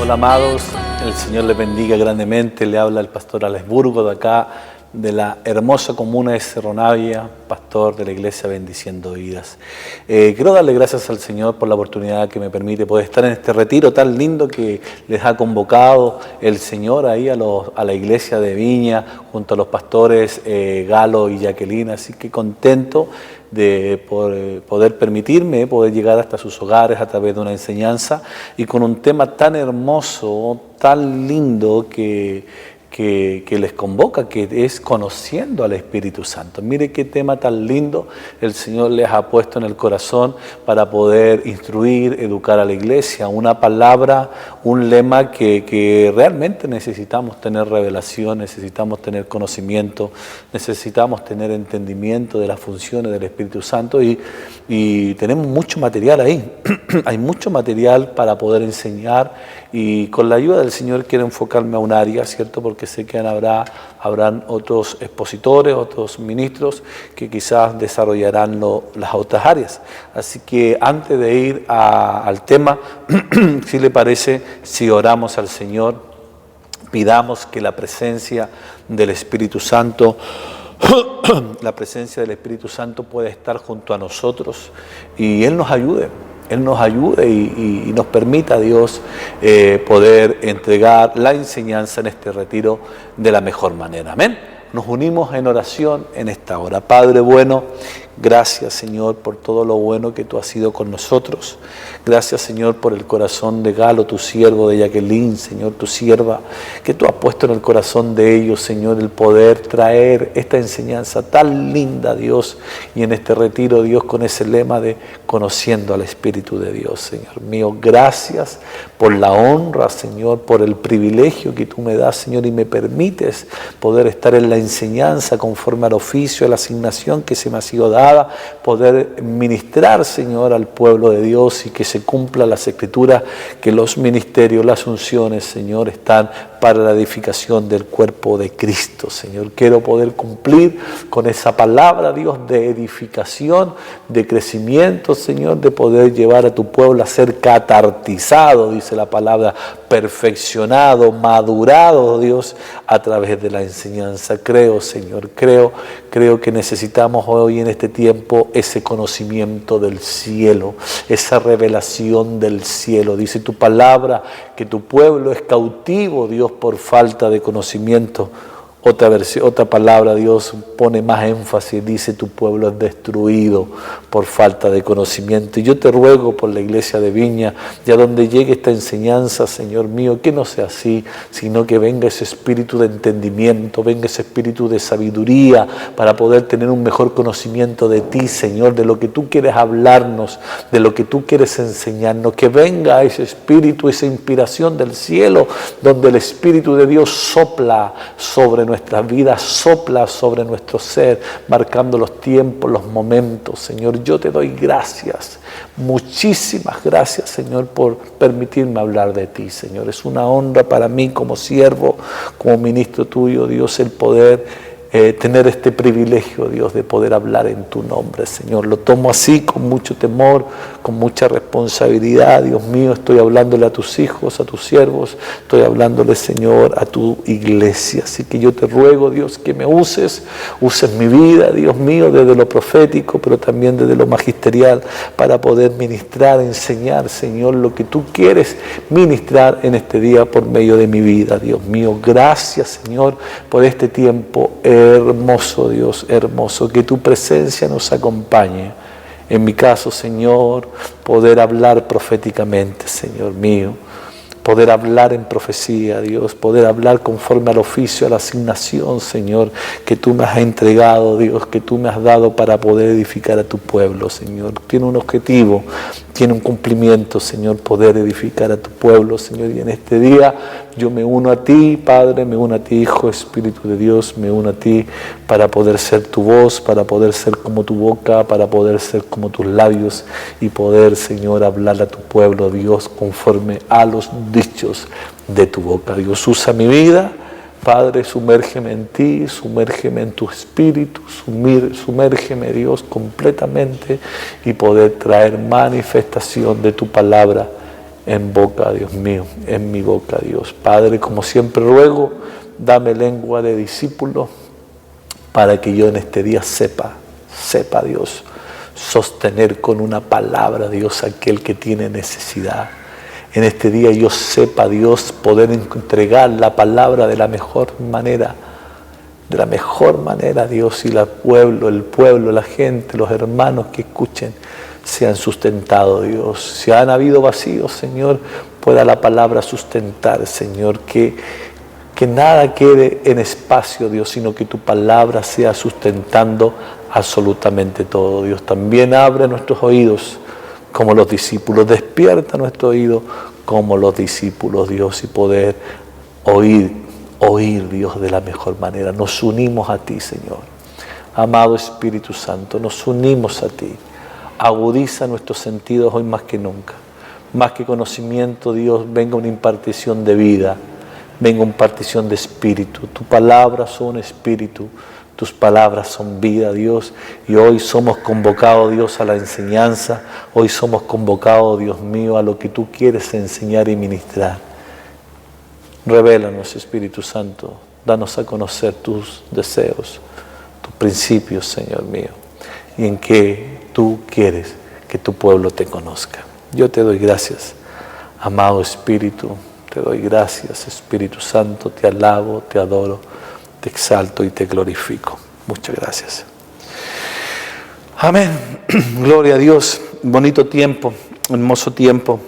Hola amados, el Señor les bendiga grandemente. Le habla el pastor Alex Burgo de acá, de la hermosa comuna de Cerro Navia, pastor de la iglesia Bendiciendo Vidas. Quiero darle gracias al Señor por la oportunidad que me permite poder estar en este retiro tan lindo que les ha convocado el Señor ahí a la iglesia de Viña, junto a los pastores Galo y Jacqueline. Así que contento de poder permitirme poder llegar hasta sus hogares a través de una enseñanza y con un tema tan hermoso, tan lindo que les convoca, que es conociendo al Espíritu Santo. Mire qué tema tan lindo el Señor les ha puesto en el corazón para poder instruir, educar a la iglesia. Una palabra, un lema que realmente necesitamos tener revelación, necesitamos tener conocimiento, necesitamos tener entendimiento de las funciones del Espíritu Santo y tenemos mucho material ahí. Hay mucho material para poder enseñar y con la ayuda del Señor quiero enfocarme a un área, ¿cierto? Porque sé que habrán otros expositores, otros ministros que quizás desarrollarán las otras áreas. Así que antes de ir al tema, si le parece, si oramos al Señor, pidamos que la presencia del Espíritu Santo pueda estar junto a nosotros y Él nos ayude. Él nos ayude y nos permita, Dios, poder entregar la enseñanza en este retiro de la mejor manera. Amén. Nos unimos en oración en esta hora. Padre bueno, gracias, Señor, por todo lo bueno que tú has sido con nosotros. Gracias, Señor, por el corazón de Galo, tu siervo, de Jacqueline, Señor, tu sierva, que tú has puesto en el corazón de ellos, Señor, el poder traer esta enseñanza tan linda, Dios, y en este retiro, Dios, con ese lema de conociendo al Espíritu de Dios, Señor mío. Gracias por la honra, Señor, por el privilegio que tú me das, Señor, y me permites poder estar en la enseñanza conforme al oficio, a la asignación que se me ha sido dada, poder ministrar, Señor, al pueblo de Dios y que se cumpla las escrituras, que los ministerios, las unciones, Señor, están para la edificación del cuerpo de Cristo, Señor. Quiero poder cumplir con esa palabra, Dios, de edificación, de crecimiento, Señor, de poder llevar a tu pueblo a ser catartizado, dice la palabra, perfeccionado, madurado, Dios, a través de la enseñanza. Creo, Señor, creo que necesitamos hoy en este tiempo ese conocimiento del cielo, esa revelación del cielo. Dice tu palabra que tu pueblo es cautivo, Dios, por falta de conocimiento. Otra palabra, Dios, pone más énfasis, dice tu pueblo es destruido por falta de conocimiento. Y yo te ruego por la iglesia de Viña, ya donde llegue esta enseñanza, Señor mío, que no sea así, sino que venga ese espíritu de entendimiento, venga ese espíritu de sabiduría para poder tener un mejor conocimiento de ti, Señor, de lo que tú quieres hablarnos, de lo que tú quieres enseñarnos. Que venga ese espíritu, esa inspiración del cielo, donde el Espíritu de Dios sopla sobre nuestras vidas, sopla sobre nuestro ser, marcando los tiempos, los momentos. Señor, yo te doy gracias, muchísimas gracias, Señor, por permitirme hablar de ti, Señor. Es una honra para mí como siervo, como ministro tuyo, Dios, el poder tener este privilegio, Dios, de poder hablar en tu nombre, Señor. Lo tomo así, con mucho temor, con mucha responsabilidad, Dios mío. Estoy hablándole a tus hijos, a tus siervos, estoy hablándole, Señor, a tu iglesia. Así que yo te ruego, Dios, que me uses mi vida, Dios mío, desde lo profético, pero también desde lo magisterial, para poder ministrar, enseñar, Señor, lo que tú quieres ministrar en este día por medio de mi vida, Dios mío. Gracias, Señor, por este tiempo hermoso, Dios, hermoso, que tu presencia nos acompañe. En mi caso, Señor, poder hablar proféticamente, Señor mío, poder hablar en profecía, Dios, poder hablar conforme al oficio, a la asignación, Señor, que tú me has entregado, Dios, que tú me has dado para poder edificar a tu pueblo, Señor. Tiene un objetivo, tiene un cumplimiento, Señor, poder edificar a tu pueblo, Señor. Y en este día yo me uno a ti, Padre, me uno a ti, Hijo, Espíritu de Dios, me uno a ti para poder ser tu voz, para poder ser como tu boca, para poder ser como tus labios y poder, Señor, hablar a tu pueblo, Dios, conforme a los dichos de tu boca. Dios, usa mi vida, Padre, sumérgeme en ti, sumérgeme en tu espíritu, sumérgeme, Dios, completamente y poder traer manifestación de tu palabra en boca, Dios mío, en mi boca, Dios. Padre, como siempre ruego, dame lengua de discípulo para que yo en este día sepa, Dios, sostener con una palabra, Dios, aquel que tiene necesidad. En este día yo sepa, Dios, poder entregar la palabra de la mejor manera, Dios, y el pueblo, la gente, los hermanos que escuchen, sean sustentados, Dios. Si han habido vacíos, Señor, pueda la palabra sustentar, Señor, que nada quede en espacio, Dios, sino que tu palabra sea sustentando absolutamente todo, Dios. También abre nuestros oídos como los discípulos, despierta nuestro oído como los discípulos, Dios, y poder oír, Dios, de la mejor manera. Nos unimos a ti, Señor. Amado Espíritu Santo, nos unimos a ti. Agudiza nuestros sentidos hoy más que nunca. Más que conocimiento, Dios, venga una impartición de vida, venga una impartición de espíritu. Tu palabra son espíritu, tus palabras son vida, Dios. Y hoy somos convocados, Dios, a la enseñanza. Hoy somos convocados, Dios mío, a lo que tú quieres enseñar y ministrar. Revélanos, Espíritu Santo. Danos a conocer tus deseos, tus principios, Señor mío. Y en qué tú quieres que tu pueblo te conozca. Yo te doy gracias, amado Espíritu. Te doy gracias, Espíritu Santo, te alabo, te adoro, te exalto y te glorifico. Muchas gracias. Amén. Gloria a Dios. Bonito tiempo, hermoso tiempo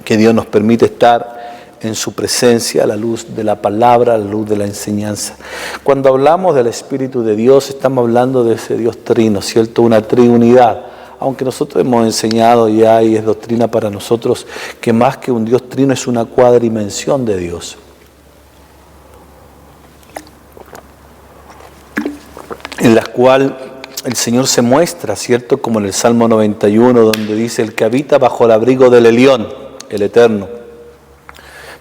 que Dios nos permite estar en su presencia, a la luz de la palabra, a la luz de la enseñanza. Cuando hablamos del Espíritu de Dios, estamos hablando de ese Dios trino, ¿cierto? Una triunidad. Aunque nosotros hemos enseñado ya y es doctrina para nosotros que más que un Dios trino es una cuadrimensión de Dios. En la cual el Señor se muestra, ¿cierto? Como en el Salmo 91, donde dice: el que habita bajo el abrigo del Elión, el Eterno,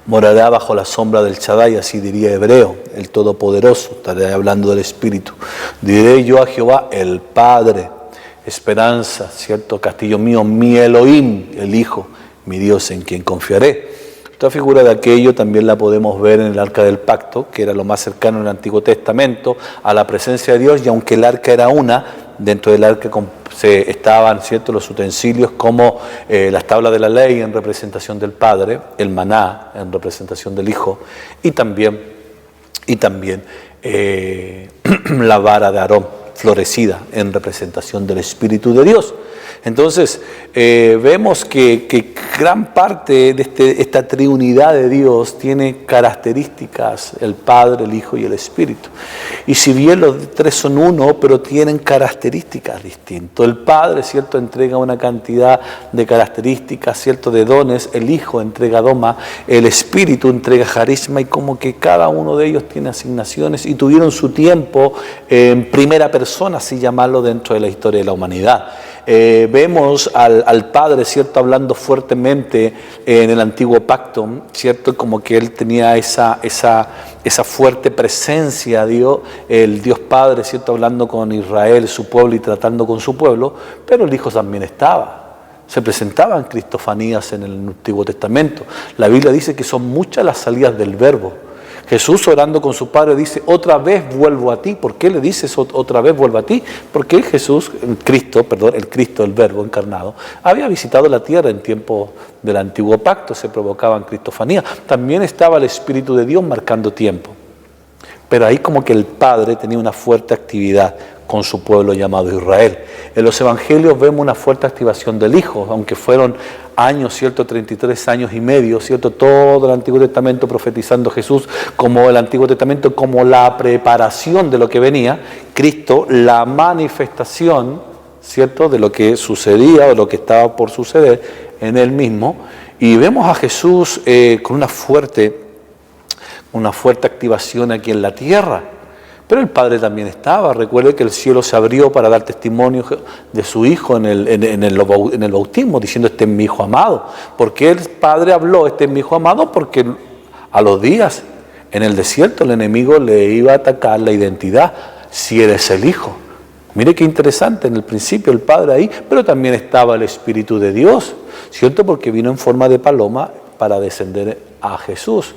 morará bajo la sombra del Shaddai, así diría Hebreo, el Todopoderoso. Estaré hablando del Espíritu. Diré yo a Jehová, el Padre, esperanza, ¿cierto? Castillo mío, mi Elohim, el Hijo, mi Dios en quien confiaré. Esta figura de aquello también la podemos ver en el Arca del Pacto, que era lo más cercano en el Antiguo Testamento a la presencia de Dios, y aunque el arca era una, dentro del arca estaban, ¿cierto?, los utensilios como las tablas de la ley en representación del Padre, el maná en representación del Hijo, y también la vara de Aarón florecida en representación del Espíritu de Dios. Entonces, vemos que gran parte de esta triunidad de Dios tiene características, el Padre, el Hijo y el Espíritu. Y si bien los tres son uno, pero tienen características distintas. El Padre, ¿cierto?, entrega una cantidad de características, ¿cierto?, de dones. El Hijo entrega doma, el Espíritu entrega carisma, y como que cada uno de ellos tiene asignaciones y tuvieron su tiempo en primera persona, así llamarlo, dentro de la historia de la humanidad. Vemos al Padre, ¿cierto?, hablando fuertemente en el Antiguo Pacto, ¿cierto?, como que Él tenía esa fuerte presencia, el Dios Padre, ¿cierto?, hablando con Israel, su pueblo, y tratando con su pueblo, pero el Hijo también estaba. Se presentaban cristofanías en el Antiguo Testamento. La Biblia dice que son muchas las salidas del Verbo. Jesús, orando con su Padre, dice: otra vez vuelvo a ti. ¿Por qué le dices otra vez vuelvo a ti? Porque el Cristo, el Verbo encarnado, había visitado la tierra en tiempo del Antiguo Pacto, se provocaban cristofanías. También estaba el Espíritu de Dios marcando tiempo. Pero ahí como que el Padre tenía una fuerte actividad con su pueblo llamado Israel. En los Evangelios vemos una fuerte activación del Hijo, aunque fueron años, ¿cierto?, 33 años y medio, ¿cierto?, todo el Antiguo Testamento profetizando Jesús, como el Antiguo Testamento como la preparación de lo que venía, Cristo la manifestación, ¿cierto?, de lo que sucedía o lo que estaba por suceder en Él mismo. Y vemos a Jesús con una fuerte activación aquí en la tierra. Pero el Padre también estaba. Recuerde que el cielo se abrió para dar testimonio de su Hijo en el bautismo, diciendo: este es mi Hijo amado. ¿Por qué el Padre habló: este es mi Hijo amado? Porque a los días en el desierto el enemigo le iba a atacar la identidad. Si eres el Hijo, Mire qué interesante, en el principio el Padre ahí, pero también estaba el Espíritu de Dios, ¿cierto? Porque vino en forma de paloma para descender a Jesús.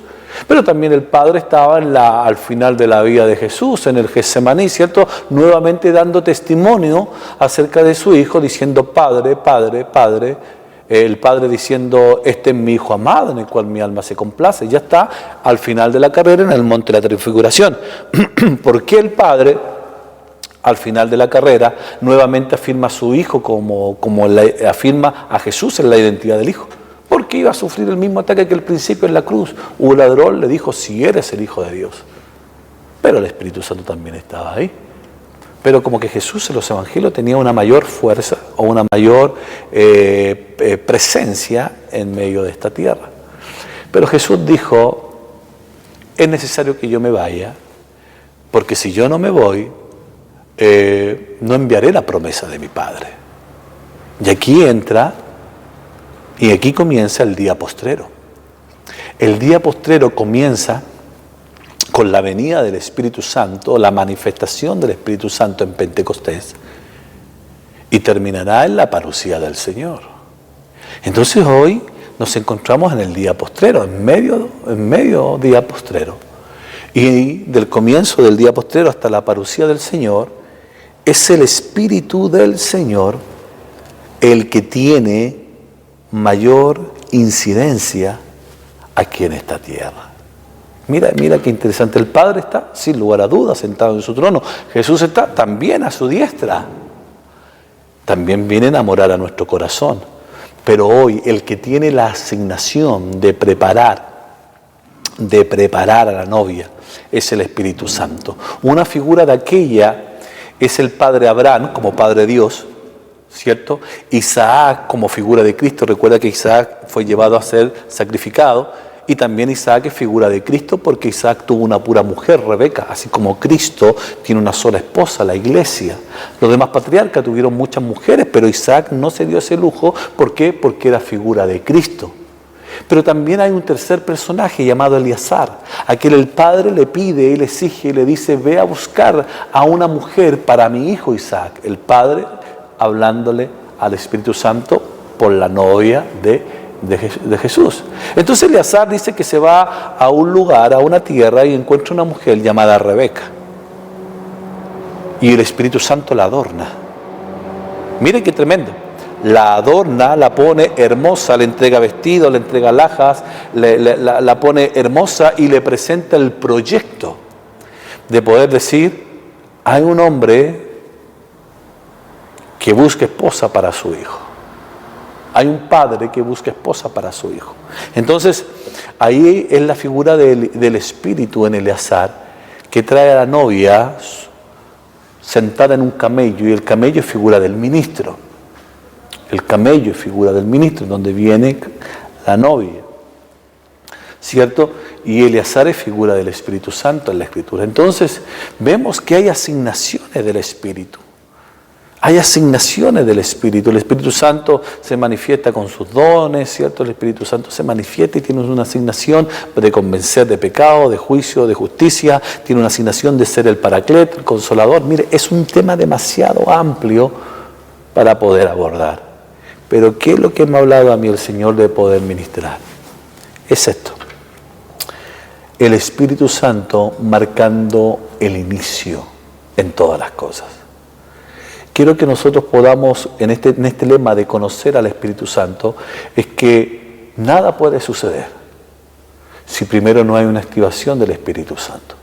Pero también el Padre estaba al final de la vida de Jesús, en el Getsemaní, ¿cierto? Nuevamente dando testimonio acerca de su Hijo, diciendo, Padre, Padre, Padre. El Padre diciendo, este es mi Hijo amado, en el cual mi alma se complace. Ya está al final de la carrera, en el monte de la transfiguración. ¿Por qué el Padre, al final de la carrera, nuevamente afirma a su Hijo como afirma a Jesús en la identidad del Hijo? Porque iba a sufrir el mismo ataque que al principio en la cruz. Un ladrón le dijo, si eres el Hijo de Dios. Pero el Espíritu Santo también estaba ahí. Pero como que Jesús en los evangelios tenía una mayor fuerza o una mayor presencia en medio de esta tierra. Pero Jesús dijo, es necesario que yo me vaya, porque si yo no me voy, no enviaré la promesa de mi Padre. Y aquí entra, y aquí comienza el día postrero. El día postrero comienza con la venida del Espíritu Santo, la manifestación del Espíritu Santo en Pentecostés, y terminará en la parucía del Señor. Entonces hoy nos encontramos en el día postrero, en medio día postrero. Y del comienzo del día postrero hasta la parucía del Señor, es el Espíritu del Señor el que tiene mayor incidencia aquí en esta tierra. Mira qué interesante. El Padre está, sin lugar a dudas, sentado en su trono. Jesús está también a su diestra. También viene a morar a nuestro corazón. Pero hoy el que tiene la asignación de preparar a la novia es el Espíritu Santo. Una figura de aquella es el Padre Abraham como Padre Dios, ¿cierto? Isaac como figura de Cristo. Recuerda que Isaac fue llevado a ser sacrificado. Y también Isaac es figura de Cristo porque Isaac tuvo una pura mujer, Rebeca, así como Cristo tiene una sola esposa, la iglesia. Los demás patriarcas tuvieron muchas mujeres, pero Isaac no se dio ese lujo. ¿Por qué? Porque era figura de Cristo. Pero también hay un tercer personaje llamado Eleazar, a quien el Padre le pide y le exige y le dice, ve a buscar a una mujer para mi hijo Isaac. El Padre hablándole al Espíritu Santo por la novia de Jesús. Entonces Eleazar dice que se va a un lugar, a una tierra, y encuentra una mujer llamada Rebeca. Y el Espíritu Santo la adorna. Miren qué tremendo. La adorna, la pone hermosa, le entrega vestido, le entrega alhajas, la pone hermosa y le presenta el proyecto de poder decir, hay un hombre que busca esposa para su hijo. Hay un padre que busca esposa para su hijo. Entonces, ahí es la figura del Espíritu en Eleazar, que trae a la novia sentada en un camello, y el camello es figura del ministro. El camello es figura del ministro, donde viene la novia, ¿cierto? Y Eleazar es figura del Espíritu Santo en la Escritura. Entonces, vemos que hay asignaciones del Espíritu. Hay asignaciones del Espíritu. El Espíritu Santo se manifiesta con sus dones, ¿cierto? El Espíritu Santo se manifiesta y tiene una asignación de convencer de pecado, de juicio, de justicia. Tiene una asignación de ser el paracleto, el consolador. Mire, es un tema demasiado amplio para poder abordar. Pero ¿qué es lo que me ha hablado a mí el Señor de poder ministrar? Es esto. El Espíritu Santo marcando el inicio en todas las cosas. Quiero que nosotros podamos, en este lema de conocer al Espíritu Santo, es que nada puede suceder si primero no hay una activación del Espíritu Santo.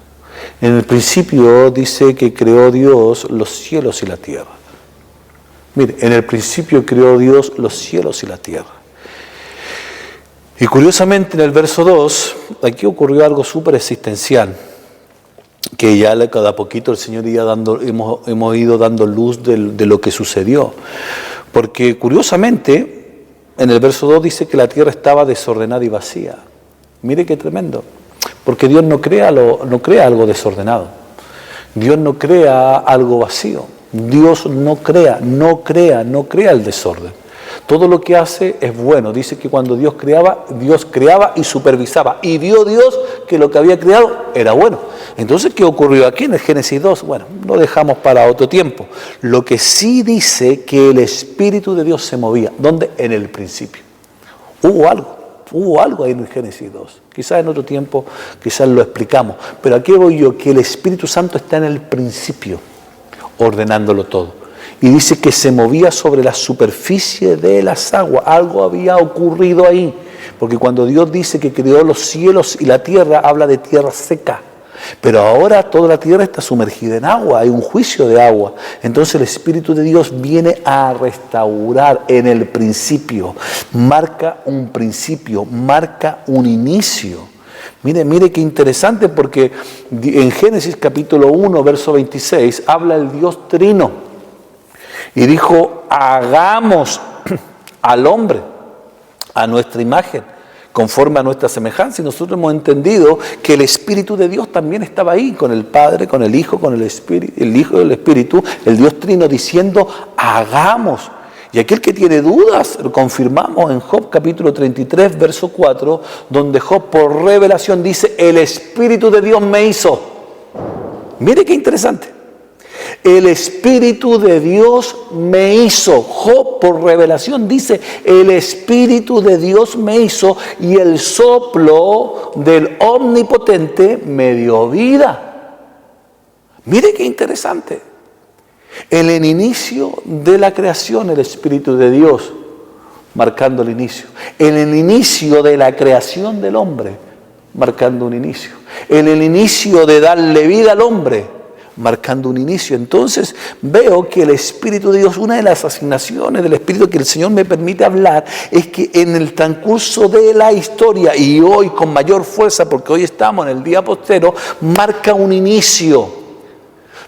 En el principio dice que creó Dios los cielos y la tierra. Mire, en el principio creó Dios los cielos y la tierra. Y curiosamente en el verso 2, aquí ocurrió algo súper existencial, que ya cada poquito el Señor hemos ido dando luz de lo que sucedió. Porque curiosamente, en el verso 2 dice que la tierra estaba desordenada y vacía. Mire qué tremendo. Porque Dios no crea algo desordenado. Dios no crea algo vacío. Dios no crea el desorden. Todo lo que hace es bueno. Dice que cuando Dios creaba y supervisaba. Y vio Dios que lo que había creado era bueno. Entonces, ¿qué ocurrió aquí en el Génesis 2? Bueno, lo dejamos para otro tiempo. Lo que sí dice que el Espíritu de Dios se movía. ¿Dónde? En el principio. Hubo algo ahí en el Génesis 2. Quizás en otro tiempo, quizás lo explicamos. Pero aquí voy yo, que el Espíritu Santo está en el principio, ordenándolo todo. Y dice que se movía sobre la superficie de las aguas. Algo había ocurrido ahí. Porque cuando Dios dice que creó los cielos y la tierra, habla de tierra seca. Pero ahora toda la tierra está sumergida en agua, hay un juicio de agua. Entonces el Espíritu de Dios viene a restaurar en el principio. Marca un principio, marca un inicio. Mire qué interesante, porque en Génesis capítulo 1, verso 26, habla el Dios Trino. Y dijo, hagamos al hombre a nuestra imagen, conforme a nuestra semejanza. Y nosotros hemos entendido que el Espíritu de Dios también estaba ahí, con el Padre, con el Hijo, con el Espíritu, el Hijo y el Espíritu, el Dios Trino, diciendo, hagamos. Y aquel que tiene dudas, lo confirmamos en Job capítulo 33, verso 4, donde Job por revelación dice, el Espíritu de Dios me hizo. Mire qué interesante. El Espíritu de Dios me hizo. Job por revelación dice, el Espíritu de Dios me hizo y el soplo del Omnipotente me dio vida. Mire qué interesante. En el inicio de la creación, el Espíritu de Dios marcando el inicio. En el inicio de la creación del hombre, marcando un inicio. En el inicio de darle vida al hombre, marcando un inicio. Entonces veo que el Espíritu de Dios, una de las asignaciones del Espíritu que el Señor me permite hablar, es que en el transcurso de la historia, y hoy con mayor fuerza, porque hoy estamos en el día postero, marca un inicio.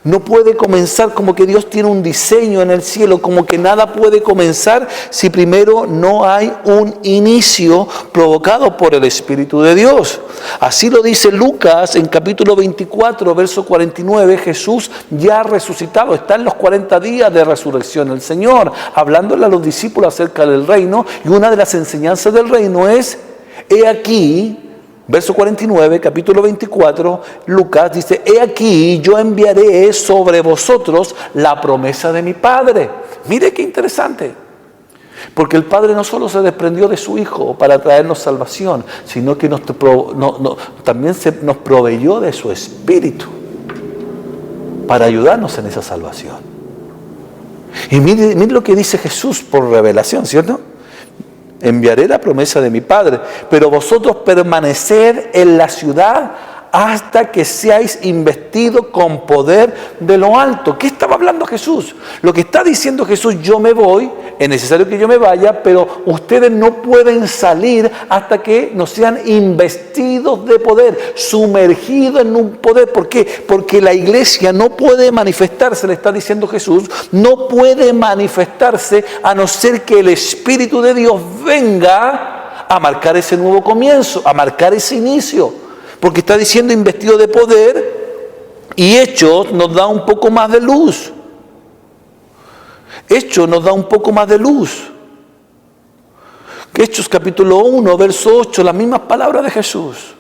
No puede comenzar como que Dios tiene un diseño en el cielo, como que nada puede comenzar si primero no hay un inicio provocado por el Espíritu de Dios. Así lo dice Lucas en capítulo 24, verso 49, Jesús ya resucitado, está en los 40 días de resurrección el Señor, hablándole a los discípulos acerca del reino, y una de las enseñanzas del reino es, he aquí, verso 49, capítulo 24, Lucas dice, he aquí yo enviaré sobre vosotros la promesa de mi Padre. Mire qué interesante. Porque el Padre no solo se desprendió de su Hijo para traernos salvación, sino que también nos proveyó de su Espíritu para ayudarnos en esa salvación. Y mire lo que dice Jesús por revelación, ¿cierto? Enviaré la promesa de mi Padre, pero vosotros permaneced en la ciudad hasta que seáis investidos con poder de lo alto. ¿Qué estaba hablando Jesús? Lo que está diciendo Jesús, yo me voy, es necesario que yo me vaya, pero ustedes no pueden salir hasta que no sean investidos de poder, sumergidos en un poder. ¿Por qué? Porque la iglesia no puede manifestarse, le está diciendo Jesús, no puede manifestarse a no ser que el Espíritu de Dios venga a marcar ese nuevo comienzo, a marcar ese inicio. Porque está diciendo investido de poder, y Hechos nos da un poco más de luz. Hechos nos da un poco más de luz. Hechos capítulo 1, verso 8, las mismas palabras de Jesús.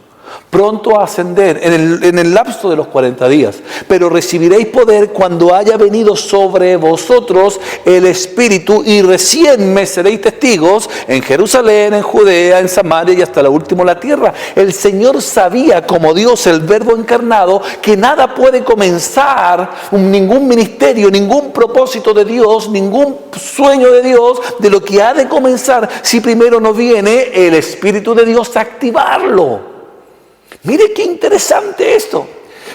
Pronto a ascender en el lapso de los 40 días. Pero recibiréis poder cuando haya venido sobre vosotros el Espíritu, y recién me seréis testigos en Jerusalén, en Judea, en Samaria y hasta lo último la tierra. El Señor sabía, como Dios, el Verbo encarnado, que nada puede comenzar, ningún ministerio, ningún propósito de Dios, ningún sueño de Dios, de lo que ha de comenzar, si primero no viene el Espíritu de Dios a activarlo. Mire qué interesante esto,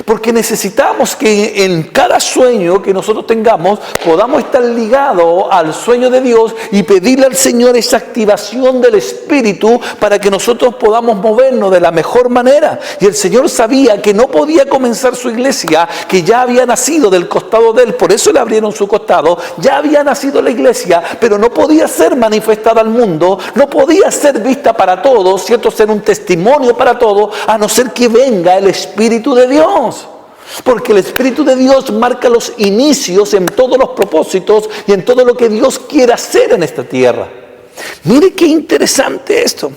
porque necesitamos que en cada sueño que nosotros tengamos podamos estar ligados al sueño de Dios y pedirle al Señor esa activación del Espíritu para que nosotros podamos movernos de la mejor manera. Y el Señor sabía que no podía comenzar su iglesia, que ya había nacido del costado de Él, por eso le abrieron su costado, ya había nacido la iglesia, pero no podía ser manifestada al mundo, no podía ser vista para todos, ¿cierto? Ser un testimonio para todos, a no ser que venga el Espíritu de Dios. Porque el Espíritu de Dios marca los inicios en todos los propósitos y en todo lo que Dios quiere hacer en esta tierra. Mire qué interesante esto.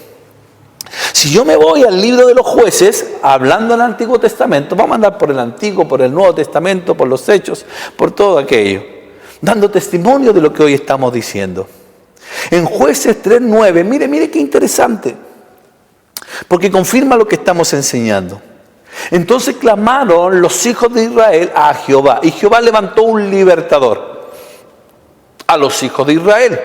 Si yo me voy al libro de los Jueces, hablando del Antiguo Testamento, vamos a andar por el Antiguo, por el Nuevo Testamento, por los Hechos, por todo aquello, dando testimonio de lo que hoy estamos diciendo. En Jueces 3:9, mire qué interesante, porque confirma lo que estamos enseñando. Entonces clamaron los hijos de Israel a Jehová, y Jehová levantó un libertador a los hijos de Israel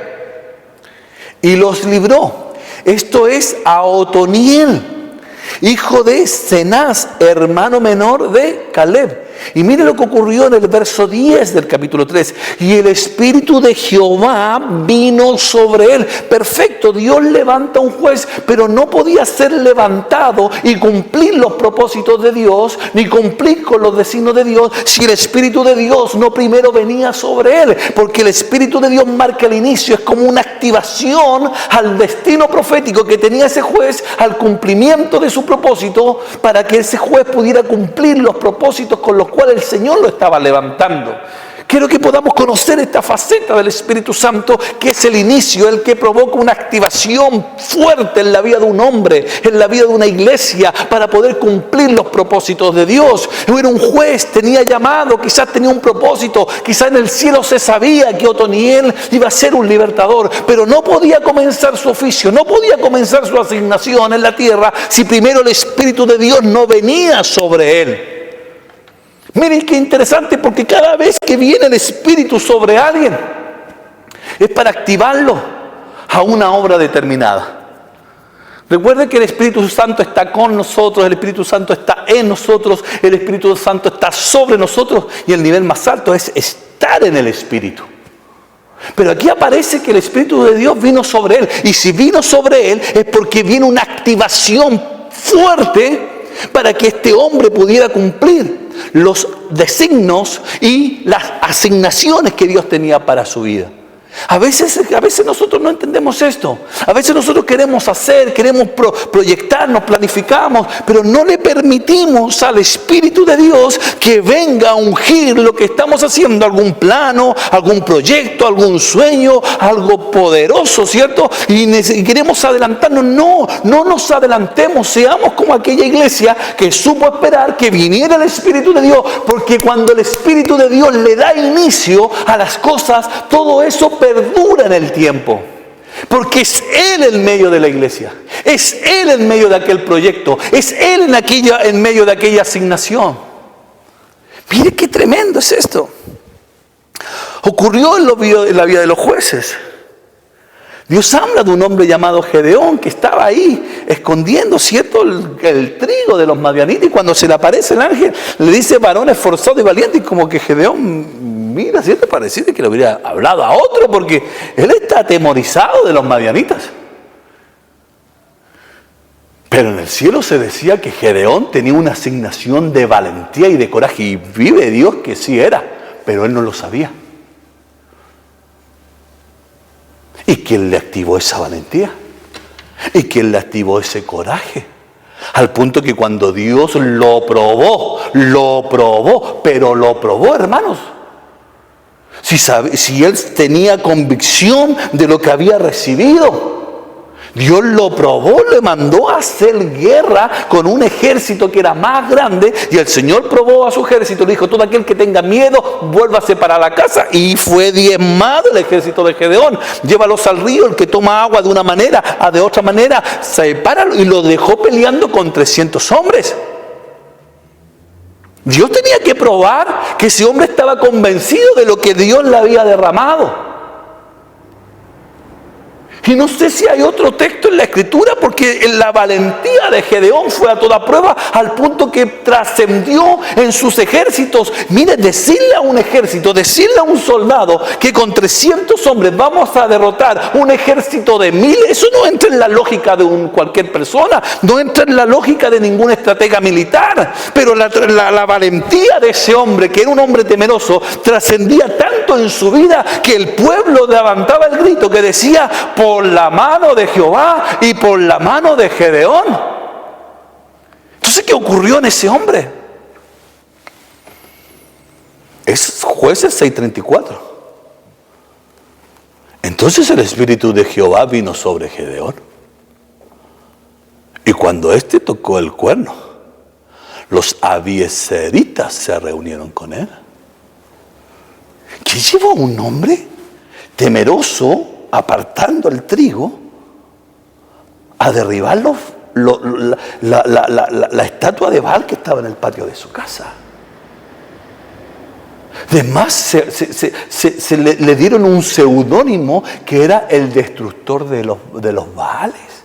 y los libró. Esto es a Otoniel, hijo de Cenaz, hermano menor de Caleb. Y mire lo que ocurrió en el verso 10 del capítulo 3. Y el Espíritu de Jehová vino sobre él. Perfecto, Dios levanta un juez, pero no podía ser levantado y cumplir los propósitos de Dios, ni cumplir con los designios de Dios, si el Espíritu de Dios no primero venía sobre él. Porque el Espíritu de Dios marca el inicio, es como una activación al destino profético que tenía ese juez, al cumplimiento de su propósito, para que ese juez pudiera cumplir los propósitos con los cuales el Señor lo estaba levantando. Quiero que podamos conocer esta faceta del Espíritu Santo, que es el inicio, el que provoca una activación fuerte en la vida de un hombre, en la vida de una iglesia, para poder cumplir los propósitos de Dios. Era un juez, tenía llamado, quizás tenía un propósito, quizás en el cielo se sabía que Otoniel iba a ser un libertador, pero no podía comenzar su oficio, no podía comenzar su asignación en la tierra si primero el Espíritu de Dios no venía sobre él. Miren qué interesante, porque cada vez que viene el Espíritu sobre alguien es para activarlo a una obra determinada. Recuerden que el Espíritu Santo está con nosotros, el Espíritu Santo está en nosotros, el Espíritu Santo está sobre nosotros, y el nivel más alto es estar en el Espíritu. Pero aquí aparece que el Espíritu de Dios vino sobre él, y si vino sobre él es porque viene una activación fuerte para que este hombre pudiera cumplir los designios y las asignaciones que Dios tenía para su vida. A veces nosotros no entendemos esto. A veces nosotros queremos hacer, queremos proyectarnos, planificamos, pero no le permitimos al Espíritu de Dios que venga a ungir lo que estamos haciendo, algún plano, algún proyecto, algún sueño, algo poderoso, ¿cierto? Y queremos adelantarnos. No nos adelantemos, seamos como aquella iglesia que supo esperar que viniera el Espíritu de Dios, porque cuando el Espíritu de Dios le da inicio a las cosas, todo eso perdura en el tiempo, porque es Él en medio de la iglesia, es Él en medio de aquel proyecto, es Él en medio de aquella asignación. Mire qué tremendo es esto. Ocurrió en la vida de los jueces. Dios habla de un hombre llamado Gedeón que estaba ahí escondiendo, ¿cierto?, el trigo de los madianitas, y cuando se le aparece el ángel le dice: varón esforzado y valiente, y como que Gedeón mira, ¿cierto?, pareciera que le hubiera hablado a otro, porque él está atemorizado de los madianitas. Pero en el cielo se decía que Gedeón tenía una asignación de valentía y de coraje, y vive Dios que sí era, pero él no lo sabía. ¿Y quién le activó esa valentía? ¿Y quién le activó ese coraje? Al punto que cuando Dios lo probó, hermanos. Si él tenía convicción de lo que había recibido, Dios lo probó, le mandó a hacer guerra con un ejército que era más grande, y el Señor probó a su ejército, le dijo: todo aquel que tenga miedo, vuélvase para la casa. Y fue diezmado el ejército de Gedeón. Llévalos al río, el que toma agua de una manera, de otra manera, sepáralo, y lo dejó peleando con 300 hombres. Dios tenía que probar que ese hombre estaba convencido de lo que Dios le había derramado. Y no sé si hay otro texto en la Escritura, porque la valentía de Gedeón fue a toda prueba, al punto que trascendió en sus ejércitos. Mire, decirle a un ejército, decirle a un soldado que con 300 hombres vamos a derrotar un ejército de 1000, eso no entra en la lógica de cualquier persona, no entra en la lógica de ningún estratega militar. Pero la valentía de ese hombre, que era un hombre temeroso, trascendía tanto en su vida que el pueblo levantaba el grito que decía: por la mano de Jehová y por la mano de Gedeón. Entonces, ¿qué ocurrió en ese hombre? Es Jueces 6:34. Entonces el Espíritu de Jehová vino sobre Gedeón. Y cuando éste tocó el cuerno, los abiezeritas se reunieron con él. ¿Qué llevó a un hombre temeroso, apartando el trigo, a derribar la estatua de Baal que estaba en el patio de su casa? Además, le dieron un seudónimo que era el destructor de los Baales.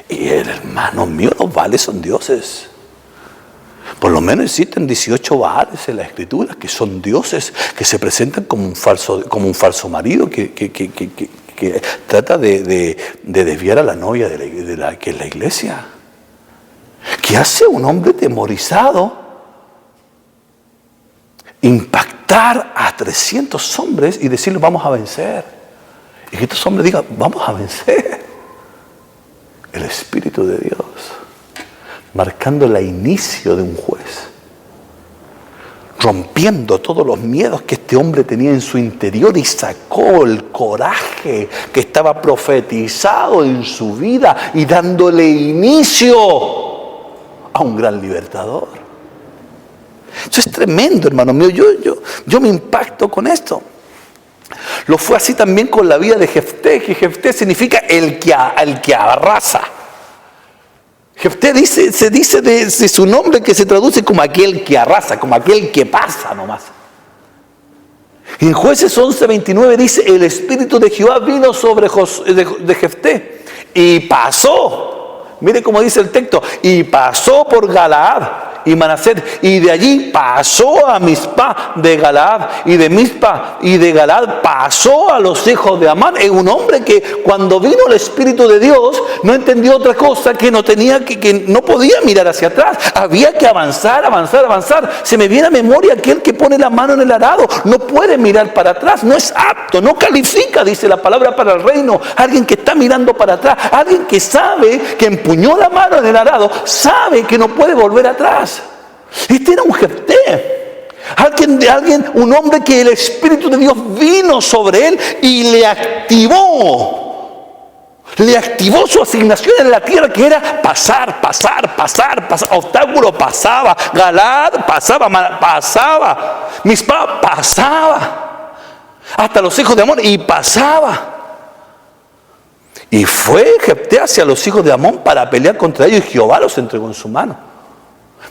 Y hermano mío, los Baales son dioses. Por lo menos existen 18 Baales en la Escritura, que son dioses, que se presentan como un falso marido que trata de desviar a la novia que es la iglesia. ¿Qué hace un hombre temorizado? Impactar a 300 hombres y decirles vamos a vencer. Y que estos hombres digan vamos a vencer. El Espíritu de Dios marcando el inicio de un juez, rompiendo todos los miedos que este hombre tenía en su interior y sacó el coraje que estaba profetizado en su vida y dándole inicio a un gran libertador. Eso es tremendo, hermano mío. Yo me impacto con esto. Lo fue así también con la vida de Jefté, que Jefté significa el que arrasa. Jefté se dice de su nombre que se traduce como aquel que arrasa, como aquel que pasa nomás. Y en Jueces 11:29 dice, el Espíritu de Jehová vino sobre de Jefté y pasó. Mire cómo dice el texto, y pasó por Galaad y Manaset, y de allí pasó a Mizpa de Galaad, y de Mizpa y de Galaad pasó a los hijos de Amán. Es un hombre que cuando vino el Espíritu de Dios no entendió otra cosa, que no podía mirar hacia atrás, había que avanzar. Se me viene a memoria aquel que pone la mano en el arado, no puede mirar para atrás, no es apto, no califica, dice la palabra, para el reino. Alguien que está mirando para atrás, alguien que sabe que empuñó la mano en el arado, sabe que no puede volver atrás. Este era un Jefté, un hombre que el Espíritu de Dios vino sobre él y le activó su asignación en la tierra, que era pasar, obstáculo pasaba, Galaad pasaba, Mizpa pasaba, hasta los hijos de Amón y pasaba. Y fue Jefté hacia los hijos de Amón para pelear contra ellos, y Jehová los entregó en su mano.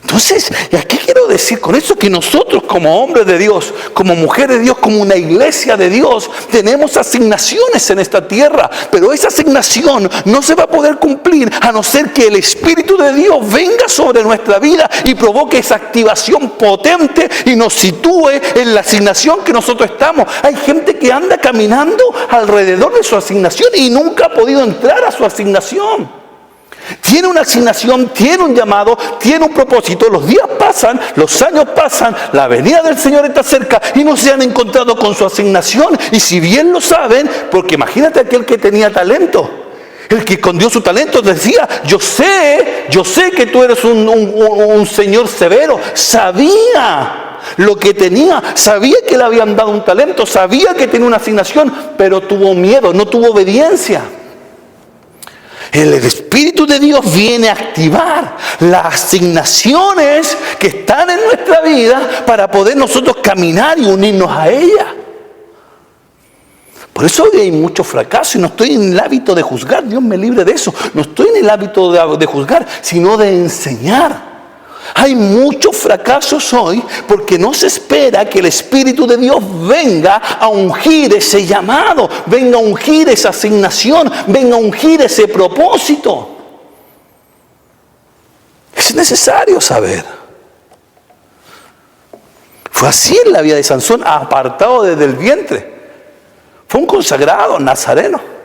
Entonces, ¿qué quiero decir con eso? Que nosotros como hombres de Dios, como mujeres de Dios, como una iglesia de Dios, tenemos asignaciones en esta tierra, pero esa asignación no se va a poder cumplir a no ser que el Espíritu de Dios venga sobre nuestra vida y provoque esa activación potente y nos sitúe en la asignación que nosotros estamos. Hay gente que anda caminando alrededor de su asignación y nunca ha podido entrar a su asignación. Tiene una asignación, tiene un llamado, tiene un propósito. Los días pasan, los años pasan, la venida del Señor está cerca y no se han encontrado con su asignación. Y si bien lo saben, porque imagínate aquel que tenía talento, el que escondió su talento decía, yo sé que tú eres un Señor severo. Sabía lo que tenía, sabía que le habían dado un talento, sabía que tenía una asignación, pero tuvo miedo, no tuvo obediencia. El Espíritu de Dios viene a activar las asignaciones que están en nuestra vida para poder nosotros caminar y unirnos a ella. Por eso hoy hay mucho fracaso y no estoy en el hábito de juzgar, Dios me libre de eso. No estoy en el hábito de juzgar, sino de enseñar. Hay muchos fracasos hoy porque no se espera que el Espíritu de Dios venga a ungir ese llamado, venga a ungir esa asignación, venga a ungir ese propósito. Es necesario saber. Fue así en la vida de Sansón, apartado desde el vientre. Fue un consagrado nazareno.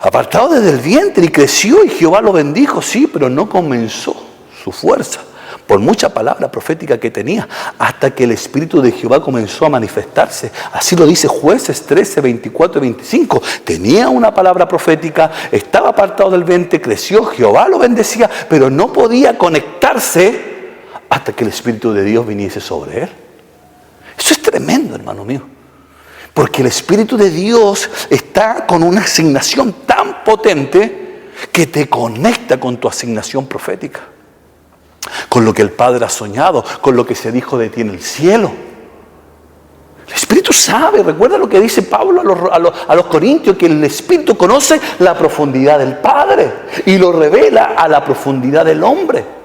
Apartado desde el vientre, y creció y Jehová lo bendijo, sí, pero no comenzó su fuerza por mucha palabra profética que tenía, hasta que el Espíritu de Jehová comenzó a manifestarse. Así lo dice Jueces 13, 24 y 25. Tenía una palabra profética, estaba apartado del vientre, creció, Jehová lo bendecía, pero no podía conectarse hasta que el Espíritu de Dios viniese sobre él. Eso es tremendo, hermano mío. Porque el Espíritu de Dios está con una asignación tan potente que te conecta con tu asignación profética, con lo que el Padre ha soñado, con lo que se dijo de ti en el cielo. El Espíritu sabe, recuerda lo que dice Pablo a los Corintios, que el Espíritu conoce la profundidad del Padre y lo revela a la profundidad del hombre.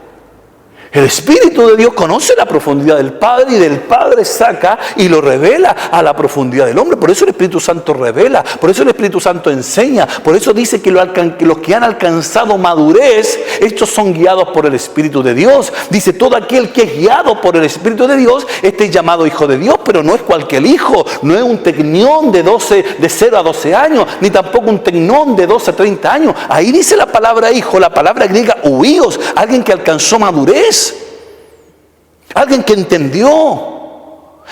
El Espíritu de Dios conoce la profundidad del Padre y del Padre saca y lo revela a la profundidad del hombre. Por eso el Espíritu Santo revela, por eso el Espíritu Santo enseña, por eso dice que los que han alcanzado madurez, estos son guiados por el Espíritu de Dios. Dice, todo aquel que es guiado por el Espíritu de Dios, este es llamado hijo de Dios, pero no es cualquier hijo, no es un tecnión de 0 a 12 años, ni tampoco un tecnón de 12 a 30 años. Ahí dice la palabra hijo, la palabra griega huíos, alguien que alcanzó madurez. Alguien que entendió,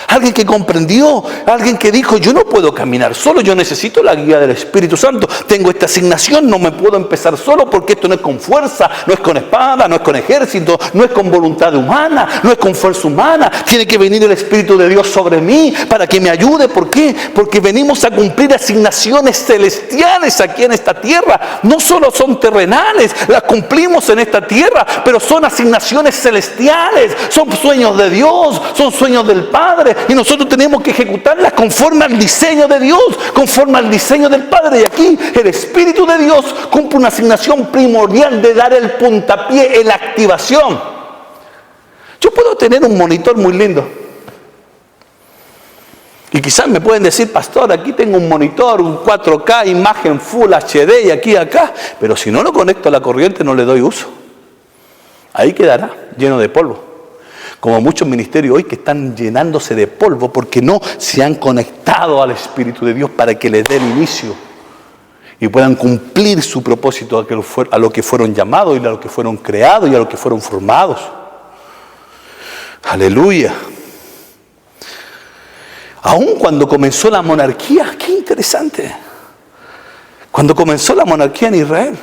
alguien que comprendió, alguien que dijo, yo no puedo caminar solo, yo necesito la guía del Espíritu Santo. Tengo esta asignación, no me puedo empezar solo porque esto no es con fuerza, no es con espada, no es con ejército, no es con voluntad humana, no es con fuerza humana. Tiene que venir el Espíritu de Dios sobre mí para que me ayude. ¿Por qué? Porque venimos a cumplir asignaciones celestiales aquí en esta tierra. No solo son terrenales, las cumplimos en esta tierra, pero son asignaciones celestiales, son sueños de Dios, son sueños del Padre. Y nosotros tenemos que ejecutarlas conforme al diseño de Dios, conforme al diseño del Padre. Y aquí el Espíritu de Dios cumple una asignación primordial de dar el puntapié en la activación. Yo puedo tener un monitor muy lindo. Y quizás me pueden decir, pastor, aquí tengo un monitor, un 4K, imagen Full HD y aquí acá. Pero si no lo conecto a la corriente no le doy uso. Ahí quedará lleno de polvo. Como muchos ministerios hoy que están llenándose de polvo porque no se han conectado al Espíritu de Dios para que les dé el inicio y puedan cumplir su propósito a lo que fueron llamados y a lo que fueron creados y a lo que fueron formados. Aleluya. Aún cuando comenzó la monarquía, qué interesante. Cuando comenzó la monarquía en Israel,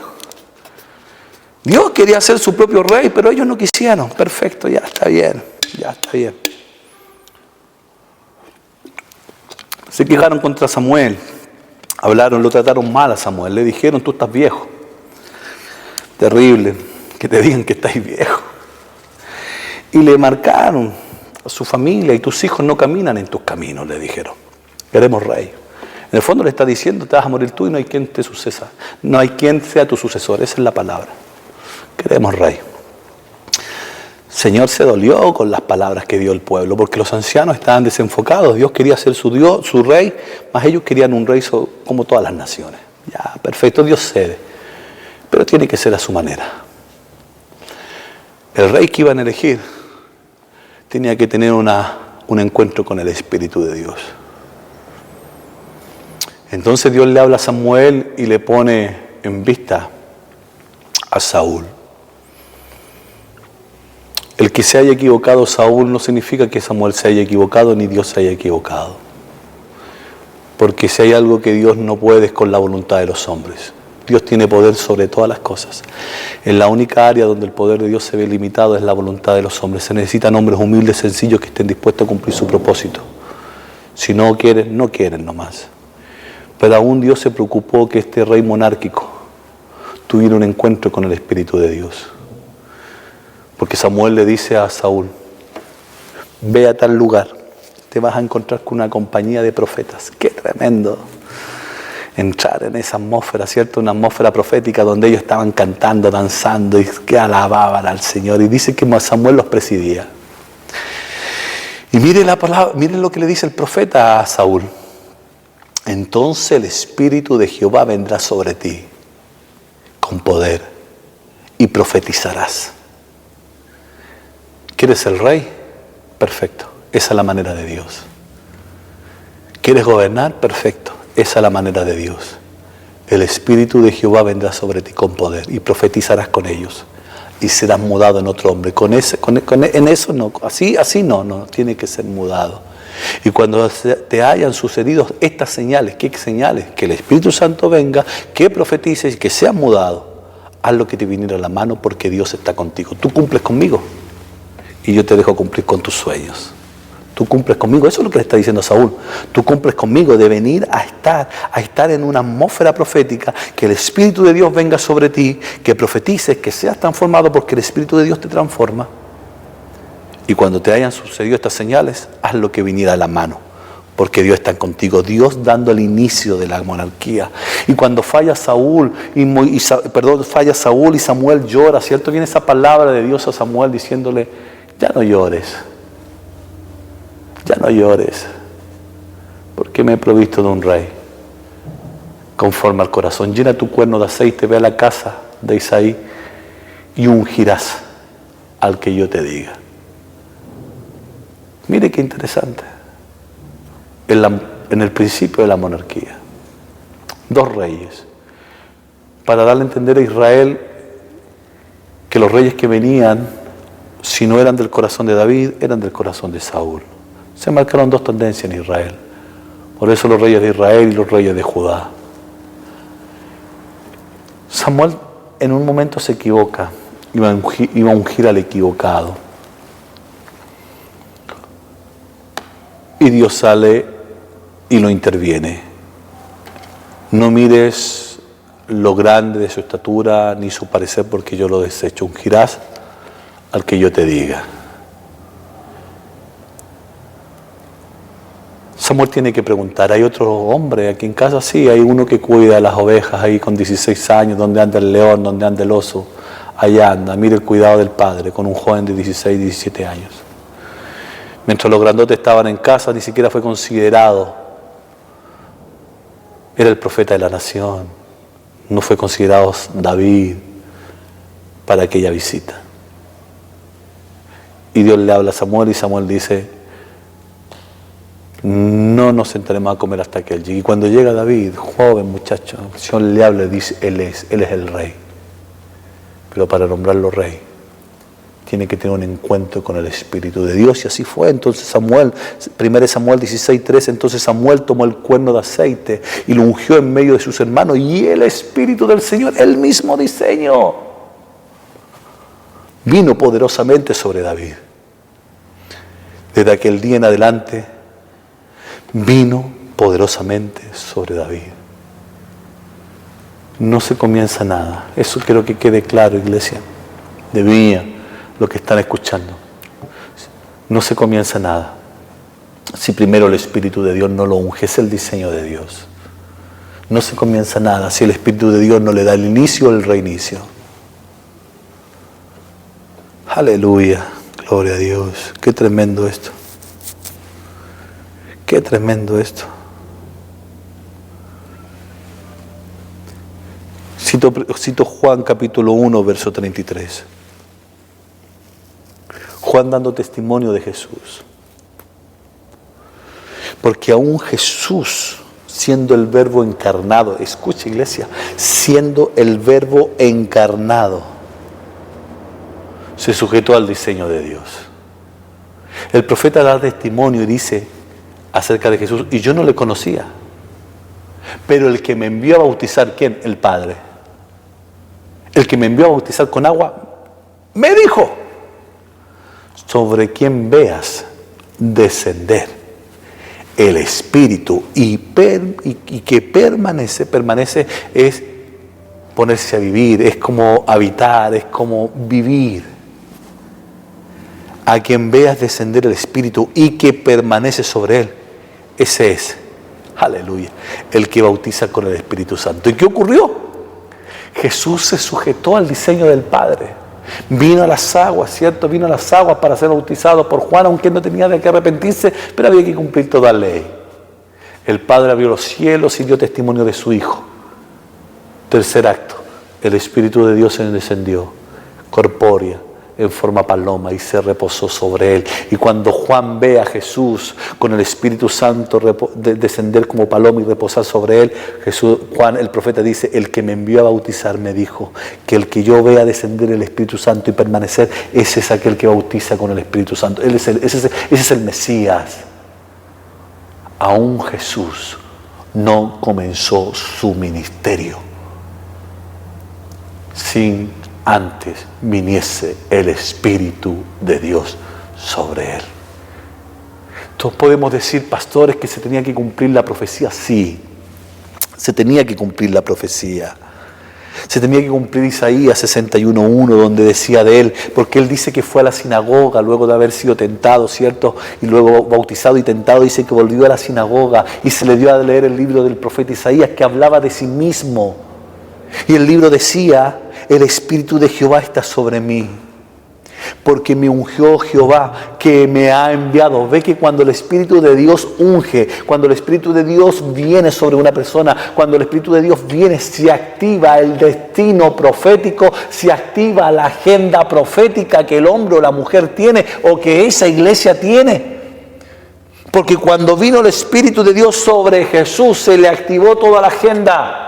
Dios quería ser su propio rey, pero ellos no quisieron. Perfecto, ya está bien, ya está bien. Se quejaron contra Samuel, hablaron, lo trataron mal a Samuel, le dijeron, tú estás viejo. Terrible, que te digan que estás viejo. Y le marcaron a su familia, y tus hijos no caminan en tus caminos, le dijeron. Queremos rey. En el fondo le está diciendo, te vas a morir tú y no hay quien te suceda. No hay quien sea tu sucesor, esa es la palabra. Queremos rey. Señor se dolió con las palabras que dio el pueblo, porque los ancianos estaban desenfocados. Dios quería ser su Dios, su rey, mas ellos querían un rey como todas las naciones. Ya, perfecto, Dios cede, pero tiene que ser a su manera. El rey que iban a elegir tenía que tener un encuentro con el Espíritu de Dios. Entonces Dios le habla a Samuel y le pone en vista a Saúl. El que se haya equivocado Saúl no significa que Samuel se haya equivocado ni Dios se haya equivocado. Porque si hay algo que Dios no puede es con la voluntad de los hombres. Dios tiene poder sobre todas las cosas. En la única área donde el poder de Dios se ve limitado es la voluntad de los hombres. Se necesitan hombres humildes, sencillos, que estén dispuestos a cumplir su propósito. Si no quieren, no quieren nomás. Pero aún Dios se preocupó que este rey monárquico tuviera un encuentro con el Espíritu de Dios. Porque Samuel le dice a Saúl, ve a tal lugar, te vas a encontrar con una compañía de profetas. ¡Qué tremendo! Entrar en esa atmósfera, ¿cierto? Una atmósfera profética donde ellos estaban cantando, danzando y que alababan al Señor. Y dice que Samuel los presidía. Y miren la palabra, miren lo que le dice el profeta a Saúl. Entonces el Espíritu de Jehová vendrá sobre ti con poder y profetizarás. ¿Quieres el rey? Perfecto. Esa es la manera de Dios. ¿Quieres gobernar? Perfecto. Esa es la manera de Dios. El Espíritu de Jehová vendrá sobre ti con poder y profetizarás con ellos y serás mudado en otro hombre. En eso no, así no, tiene que ser mudado. Y cuando te hayan sucedido estas señales, ¿qué señales? Que el Espíritu Santo venga, que profetices y que seas mudado. Haz lo que te viniera a la mano porque Dios está contigo. Tú cumples conmigo y yo te dejo cumplir con tus sueños. Tú cumples conmigo. Eso es lo que le está diciendo a Saúl. Tú cumples conmigo de venir a estar en una atmósfera profética, que el Espíritu de Dios venga sobre ti, que profetices, que seas transformado porque el Espíritu de Dios te transforma. Y cuando te hayan sucedido estas señales, haz lo que viniera a la mano, porque Dios está contigo. Dios dando el inicio de la monarquía. Y cuando falla Saúl y Samuel llora, ¿cierto? Viene esa palabra de Dios a Samuel diciéndole, ya no llores. Ya no llores, porque me he provisto de un rey conforme al corazón. Llena tu cuerno de aceite, ve a la casa de Isaí y ungirás al que yo te diga. Mire qué interesante. En el principio de la monarquía, 2 reyes, para darle a entender a Israel que los reyes que venían, si no eran del corazón de David, eran del corazón de Saúl. Se marcaron 2 tendencias en Israel. Por eso los reyes de Israel y los reyes de Judá. Samuel en un momento se equivoca, iba a ungir al equivocado. Y Dios sale y lo interviene. No mires lo grande de su estatura ni su parecer, porque yo lo desecho. Ungirás al que yo te diga. Samuel tiene que preguntar, ¿hay otro hombre aquí en casa? Sí, hay uno que cuida las ovejas ahí con 16 años, donde anda el león, donde anda el oso. Allá anda, mire el cuidado del padre con un joven de 16, 17 años. Mientras los grandotes estaban en casa, ni siquiera fue considerado. Era el profeta de la nación. No fue considerado David para aquella visita. Y Dios le habla a Samuel y Samuel dice, no nos sentaremos a comer hasta que él llegue. Y cuando llega David, joven muchacho, el Señor le habla y dice, Él es el rey. Pero para nombrarlo rey, tiene que tener un encuentro con el Espíritu de Dios. Y así fue. Entonces Samuel, 1 Samuel 16:3, entonces Samuel tomó el cuerno de aceite y lo ungió en medio de sus hermanos. Y el Espíritu del Señor, el mismo diseño, vino poderosamente sobre David. Desde aquel día en adelante, vino poderosamente sobre David. No se comienza nada. Eso quiero que quede claro, iglesia. De mí, lo que están escuchando. No se comienza nada si primero el Espíritu de Dios no lo unge. Es el diseño de Dios. No se comienza nada si el Espíritu de Dios no le da el inicio o el reinicio. Aleluya. Gloria a Dios. Qué tremendo esto. Qué tremendo esto. Cito Juan capítulo 1, verso 33. Juan dando testimonio de Jesús. Porque aún Jesús, siendo el Verbo encarnado, escucha iglesia, siendo el Verbo encarnado, se sujetó al diseño de Dios. El profeta da testimonio y dice acerca de Jesús, y yo no le conocía, pero el que me envió a bautizar, ¿quién? El Padre. El que me envió a bautizar con agua, me dijo, sobre quien veas descender el Espíritu y que permanece es ponerse a vivir, es como habitar, es como vivir. A quien veas descender el Espíritu y que permanece sobre él, ese es, aleluya, el que bautiza con el Espíritu Santo. ¿Y qué ocurrió? Jesús se sujetó al diseño del Padre. Vino a las aguas, ¿cierto? Vino a las aguas para ser bautizado por Juan, aunque no tenía de qué arrepentirse, pero había que cumplir toda la ley. El Padre abrió los cielos y dio testimonio de su Hijo. Tercer acto, el Espíritu de Dios descendió, corpórea, en forma paloma, y se reposó sobre él. Y cuando Juan ve a Jesús con el Espíritu Santo descender como paloma y reposar sobre él, Juan el profeta dice, el que me envió a bautizar me dijo que el que yo vea descender el Espíritu Santo y permanecer, ese es aquel que bautiza con el Espíritu Santo. Ese es el Mesías. Aún Jesús no comenzó su ministerio sin antes viniese el Espíritu de Dios sobre él. Todos podemos decir, pastores, que se tenía que cumplir la profecía. Sí, se tenía que cumplir la profecía. Se tenía que cumplir Isaías 61:1, donde decía de él, porque él dice que fue a la sinagoga luego de haber sido tentado, ¿cierto? Y luego bautizado y tentado, dice que volvió a la sinagoga y se le dio a leer el libro del profeta Isaías, que hablaba de sí mismo. Y el libro decía, el Espíritu de Jehová está sobre mí, porque me ungió Jehová, que me ha enviado. Ve que cuando el Espíritu de Dios unge, cuando el Espíritu de Dios viene sobre una persona, cuando el Espíritu de Dios viene, se activa el destino profético, se activa la agenda profética que el hombre o la mujer tiene, o que esa iglesia tiene. Porque cuando vino el Espíritu de Dios sobre Jesús, se le activó toda la agenda.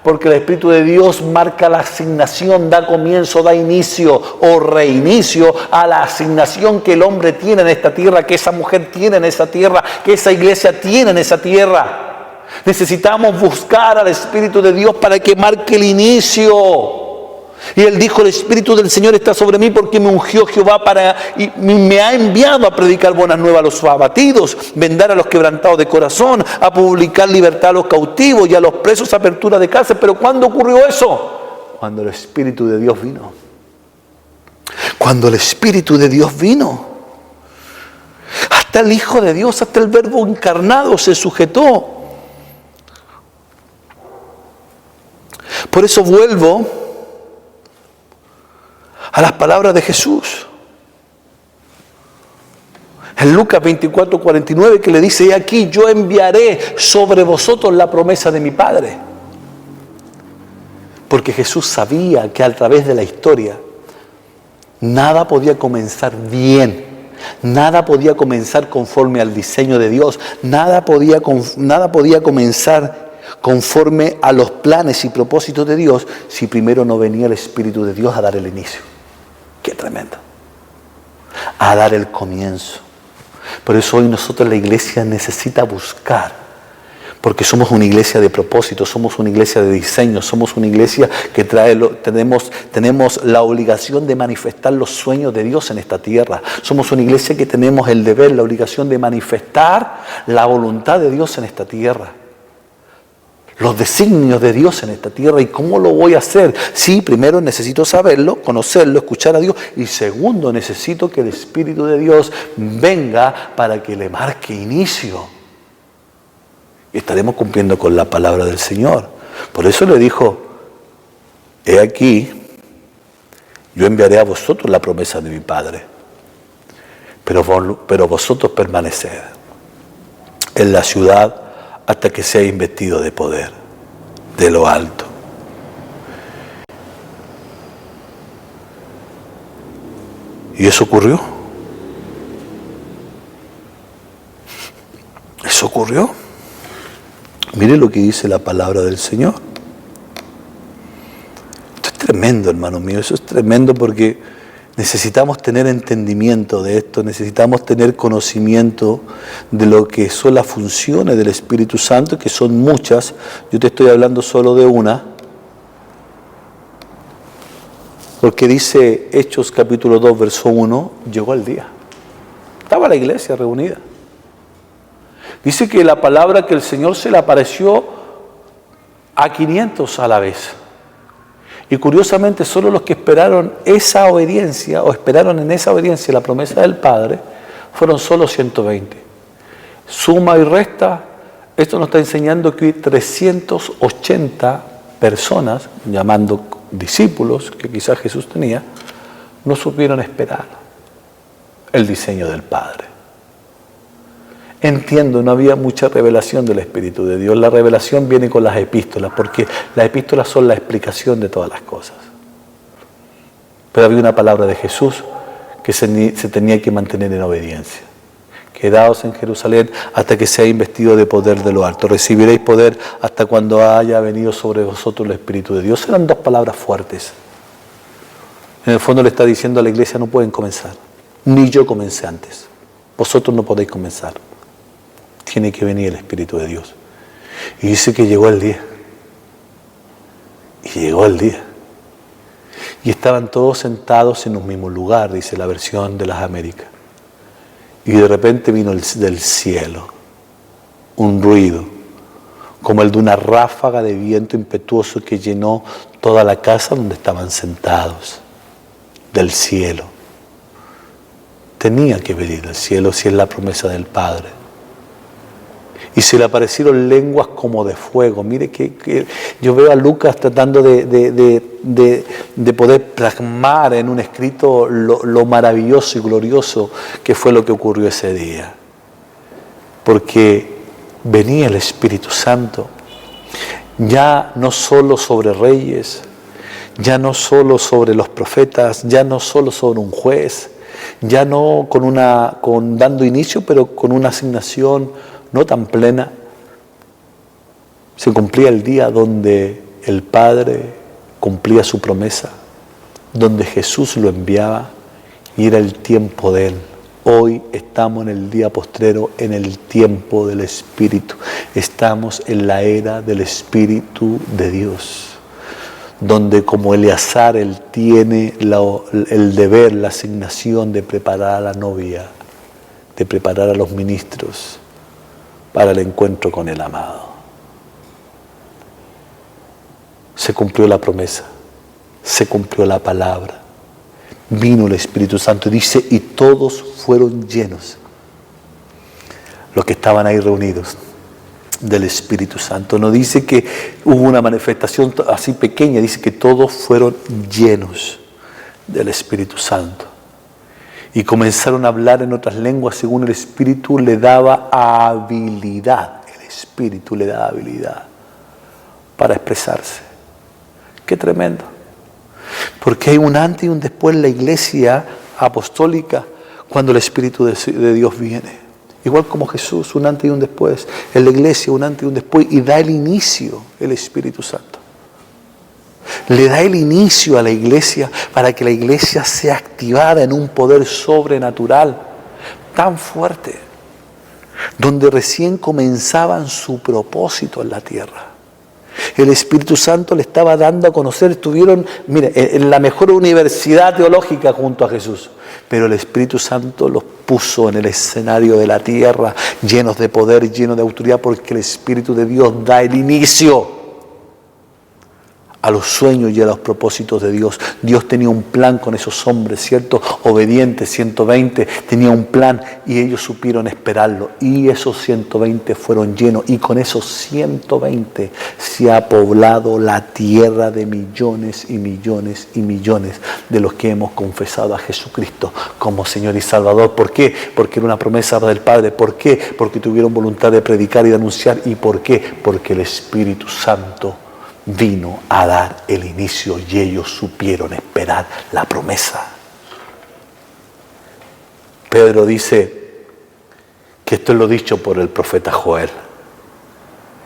Porque el Espíritu de Dios marca la asignación, da comienzo, da inicio o reinicio a la asignación que el hombre tiene en esta tierra, que esa mujer tiene en esa tierra, que esa iglesia tiene en esa tierra. Necesitamos buscar al Espíritu de Dios para que marque el inicio. Y él dijo, el Espíritu del Señor está sobre mí porque me ungió Jehová y me ha enviado a predicar buenas nuevas a los abatidos, vendar a los quebrantados de corazón, a publicar libertad a los cautivos y a los presos apertura de cárcel. ¿Pero cuándo ocurrió eso? Cuando el Espíritu de Dios vino. Cuando el Espíritu de Dios vino. Hasta el Hijo de Dios, hasta el Verbo encarnado se sujetó. Por eso vuelvo a las palabras de Jesús. En Lucas 24:49, que le dice, aquí yo enviaré sobre vosotros la promesa de mi Padre. Porque Jesús sabía que a través de la historia nada podía comenzar bien, nada podía comenzar conforme al diseño de Dios, nada podía comenzar conforme a los planes y propósitos de Dios si primero no venía el Espíritu de Dios a dar el inicio. ¡Qué tremendo! A dar el comienzo. Por eso hoy nosotros, la iglesia, necesita buscar, porque somos una iglesia de propósito, somos una iglesia de diseño, somos una iglesia que tenemos la obligación de manifestar los sueños de Dios en esta tierra. Somos una iglesia que tenemos el deber, la obligación de manifestar la voluntad de Dios en esta tierra. Los designios de Dios en esta tierra. ¿Y cómo lo voy a hacer? Sí, primero necesito saberlo, conocerlo, escuchar a Dios. Y segundo, necesito que el Espíritu de Dios venga para que le marque inicio. Y estaremos cumpliendo con la palabra del Señor. Por eso le dijo, he aquí, yo enviaré a vosotros la promesa de mi Padre. Pero vosotros permaneced en la ciudad hasta que sea investido de poder, de lo alto. ¿Y eso ocurrió? ¿Eso ocurrió? Mire lo que dice la palabra del Señor. Esto es tremendo, hermano mío, eso es tremendo porque necesitamos tener entendimiento de esto, necesitamos tener conocimiento de lo que son las funciones del Espíritu Santo, que son muchas. Yo te estoy hablando solo de una, porque dice Hechos capítulo 2, verso 1, llegó el día. Estaba la iglesia reunida. Dice que la palabra que el Señor se le apareció a 500 a la vez. Y curiosamente solo los que esperaron esa obediencia, o esperaron en esa obediencia la promesa del Padre, fueron solo 120. Suma y resta, esto nos está enseñando que 380 personas, llamando discípulos, que quizás Jesús tenía, no supieron esperar el diseño del Padre. Entiendo, no había mucha revelación del Espíritu de Dios. La revelación viene con las epístolas, porque las epístolas son la explicación de todas las cosas. Pero había una palabra de Jesús que se tenía que mantener en obediencia. Quedaos en Jerusalén hasta que sea investido de poder de lo alto. Recibiréis poder hasta cuando haya venido sobre vosotros el Espíritu de Dios. Eran dos palabras fuertes. En el fondo le está diciendo a la iglesia, no pueden comenzar. Ni yo comencé antes. Vosotros no podéis comenzar. Tiene que venir el Espíritu de Dios. Y dice que llegó el día. Y llegó el día. Y estaban todos sentados en un mismo lugar, dice la versión de las Américas. Y de repente vino del cielo un ruido, como el de una ráfaga de viento impetuoso que llenó toda la casa donde estaban sentados, del cielo. Tenía que venir del cielo si es la promesa del Padre. Y se le aparecieron lenguas como de fuego. Mire que yo veo a Lucas tratando de poder plasmar en un escrito lo maravilloso y glorioso que fue lo que ocurrió ese día. Porque venía el Espíritu Santo, ya no solo sobre reyes, ya no solo sobre los profetas, ya no solo sobre un juez, ya no dando inicio, pero con una asignación no tan plena. Se cumplía el día donde el Padre cumplía su promesa, donde Jesús lo enviaba y era el tiempo de Él. Hoy estamos en el día postrero, en el tiempo del Espíritu. Estamos en la era del Espíritu de Dios, donde como Eleazar Él tiene el deber, la asignación de preparar a la novia, de preparar a los ministros para el encuentro con el amado. Se cumplió la promesa, se cumplió la palabra. Vino el Espíritu Santo, dice, y todos fueron llenos, los que estaban ahí reunidos, del Espíritu Santo. No dice que hubo una manifestación así pequeña, dice que todos fueron llenos del Espíritu Santo. Y comenzaron a hablar en otras lenguas según el Espíritu le daba habilidad. El Espíritu le daba habilidad para expresarse. ¡Qué tremendo! Porque hay un antes y un después en la iglesia apostólica cuando el Espíritu de Dios viene. Igual como Jesús, un antes y un después. En la iglesia, un antes y un después. Y da el inicio el Espíritu Santo. Le da el inicio a la iglesia para que la iglesia sea activada en un poder sobrenatural tan fuerte, donde recién comenzaban su propósito en la tierra. El Espíritu Santo le estaba dando a conocer, estuvieron, mire, en la mejor universidad teológica junto a Jesús, pero el Espíritu Santo los puso en el escenario de la tierra, llenos de poder, llenos de autoridad, porque el Espíritu de Dios da el inicio a los sueños y a los propósitos de Dios. Dios tenía un plan con esos hombres, ¿cierto? Obedientes, 120, tenía un plan y ellos supieron esperarlo. Y esos 120 fueron llenos y con esos 120 se ha poblado la tierra de millones y millones y millones de los que hemos confesado a Jesucristo como Señor y Salvador. ¿Por qué? Porque era una promesa del Padre. ¿Por qué? Porque tuvieron voluntad de predicar y de anunciar. ¿Y por qué? Porque el Espíritu Santo vino a dar el inicio y ellos supieron esperar la promesa. Pedro dice que esto es lo dicho por el profeta Joel.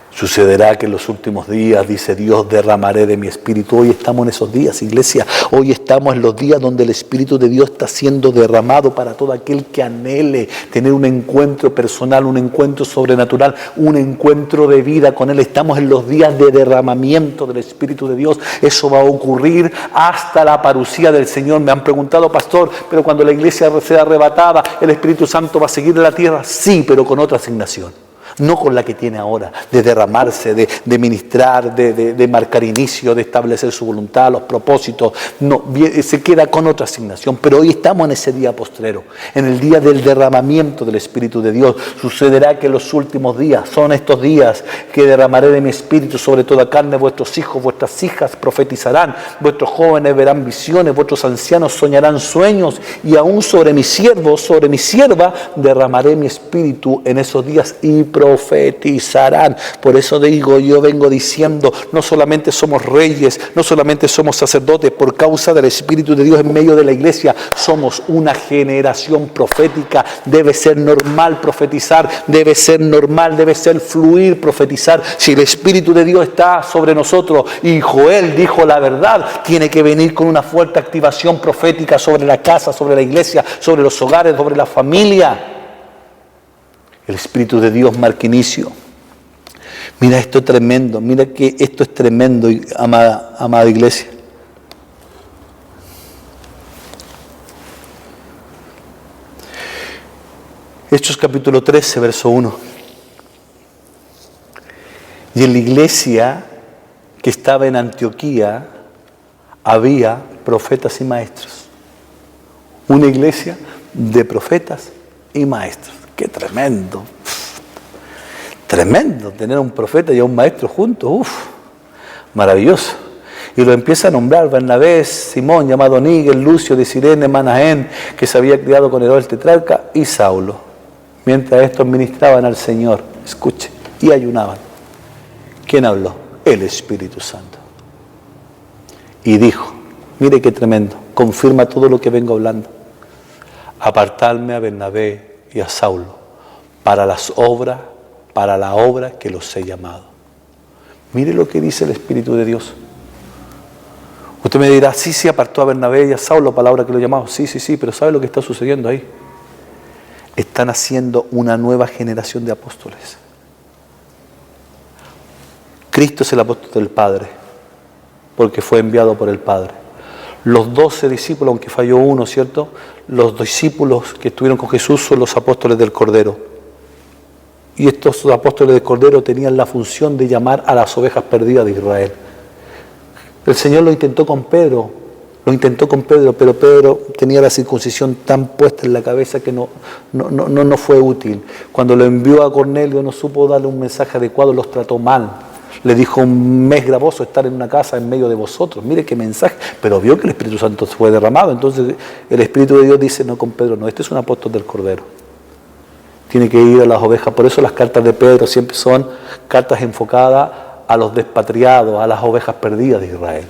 Sucederá que en los últimos días, dice Dios, derramaré de mi Espíritu. Hoy estamos en esos días, iglesia. Hoy estamos en los días donde el Espíritu de Dios está siendo derramado para todo aquel que anhele tener un encuentro personal, un encuentro sobrenatural, un encuentro de vida con Él. Estamos en los días de derramamiento del Espíritu de Dios. Eso va a ocurrir hasta la parucía del Señor. Me han preguntado, pastor, pero cuando la iglesia sea arrebatada, ¿el Espíritu Santo va a seguir en la tierra? Sí, pero con otra asignación. No con la que tiene ahora, de derramarse, de ministrar, de marcar inicio, de establecer su voluntad, los propósitos. No, se queda con otra asignación. Pero hoy estamos en ese día postrero, en el día del derramamiento del Espíritu de Dios. Sucederá que en los últimos días, son estos días que derramaré de mi Espíritu sobre toda carne. Vuestros hijos, vuestras hijas profetizarán, vuestros jóvenes verán visiones, vuestros ancianos soñarán sueños, y aún sobre mis siervos, sobre mi sierva, derramaré mi Espíritu en esos días y profetizarán. Por eso digo, yo vengo diciendo, no solamente somos reyes, no solamente somos sacerdotes, por causa del Espíritu de Dios en medio de la iglesia, somos una generación profética. Debe ser normal profetizar, debe ser normal, debe ser fluir profetizar. Si el Espíritu de Dios está sobre nosotros, y Joel dijo la verdad, tiene que venir con una fuerte activación profética sobre la casa, sobre la iglesia, sobre los hogares, sobre la familia. El Espíritu de Dios marca inicio. Mira esto tremendo, mira que esto es tremendo, amada iglesia. Hechos capítulo 13, verso 1. Y en la iglesia que estaba en Antioquía había profetas y maestros. Una iglesia de profetas y maestros. ¡Qué tremendo! Tremendo tener un profeta y a un maestro juntos. ¡Uf! Maravilloso. Y lo empieza a nombrar: Bernabé, Simón, llamado Níger, Lucio de Cirene, Manaén, que se había criado con Herodes el tetrarca, y Saulo. Mientras estos ministraban al Señor, escuche, y ayunaban. ¿Quién habló? El Espíritu Santo. Y dijo, mire qué tremendo, confirma todo lo que vengo hablando: apartarme a Bernabé y a Saulo para la obra que los he llamado. Mire lo que dice el Espíritu de Dios. Usted me dirá, sí, apartó a Bernabé y a Saulo para la obra que lo he llamado. Sí, pero ¿sabe lo que está sucediendo ahí? Están haciendo una nueva generación de apóstoles. Cristo es el apóstol del Padre, porque fue enviado por el Padre. Los 12 discípulos, aunque falló uno, ¿cierto? Los discípulos que estuvieron con Jesús son los apóstoles del Cordero. Y estos apóstoles del Cordero tenían la función de llamar a las ovejas perdidas de Israel. El Señor lo intentó con Pedro, pero Pedro tenía la circuncisión tan puesta en la cabeza que no fue útil. Cuando lo envió a Cornelio no supo darle un mensaje adecuado, los trató mal. Le dijo, me es gravoso estar en una casa en medio de vosotros. Mire qué mensaje. Pero vio que el Espíritu Santo fue derramado. Entonces el Espíritu de Dios dice, no, con Pedro no, este es un apóstol del Cordero. Tiene que ir a las ovejas. Por eso las cartas de Pedro siempre son cartas enfocadas a los despatriados, a las ovejas perdidas de Israel.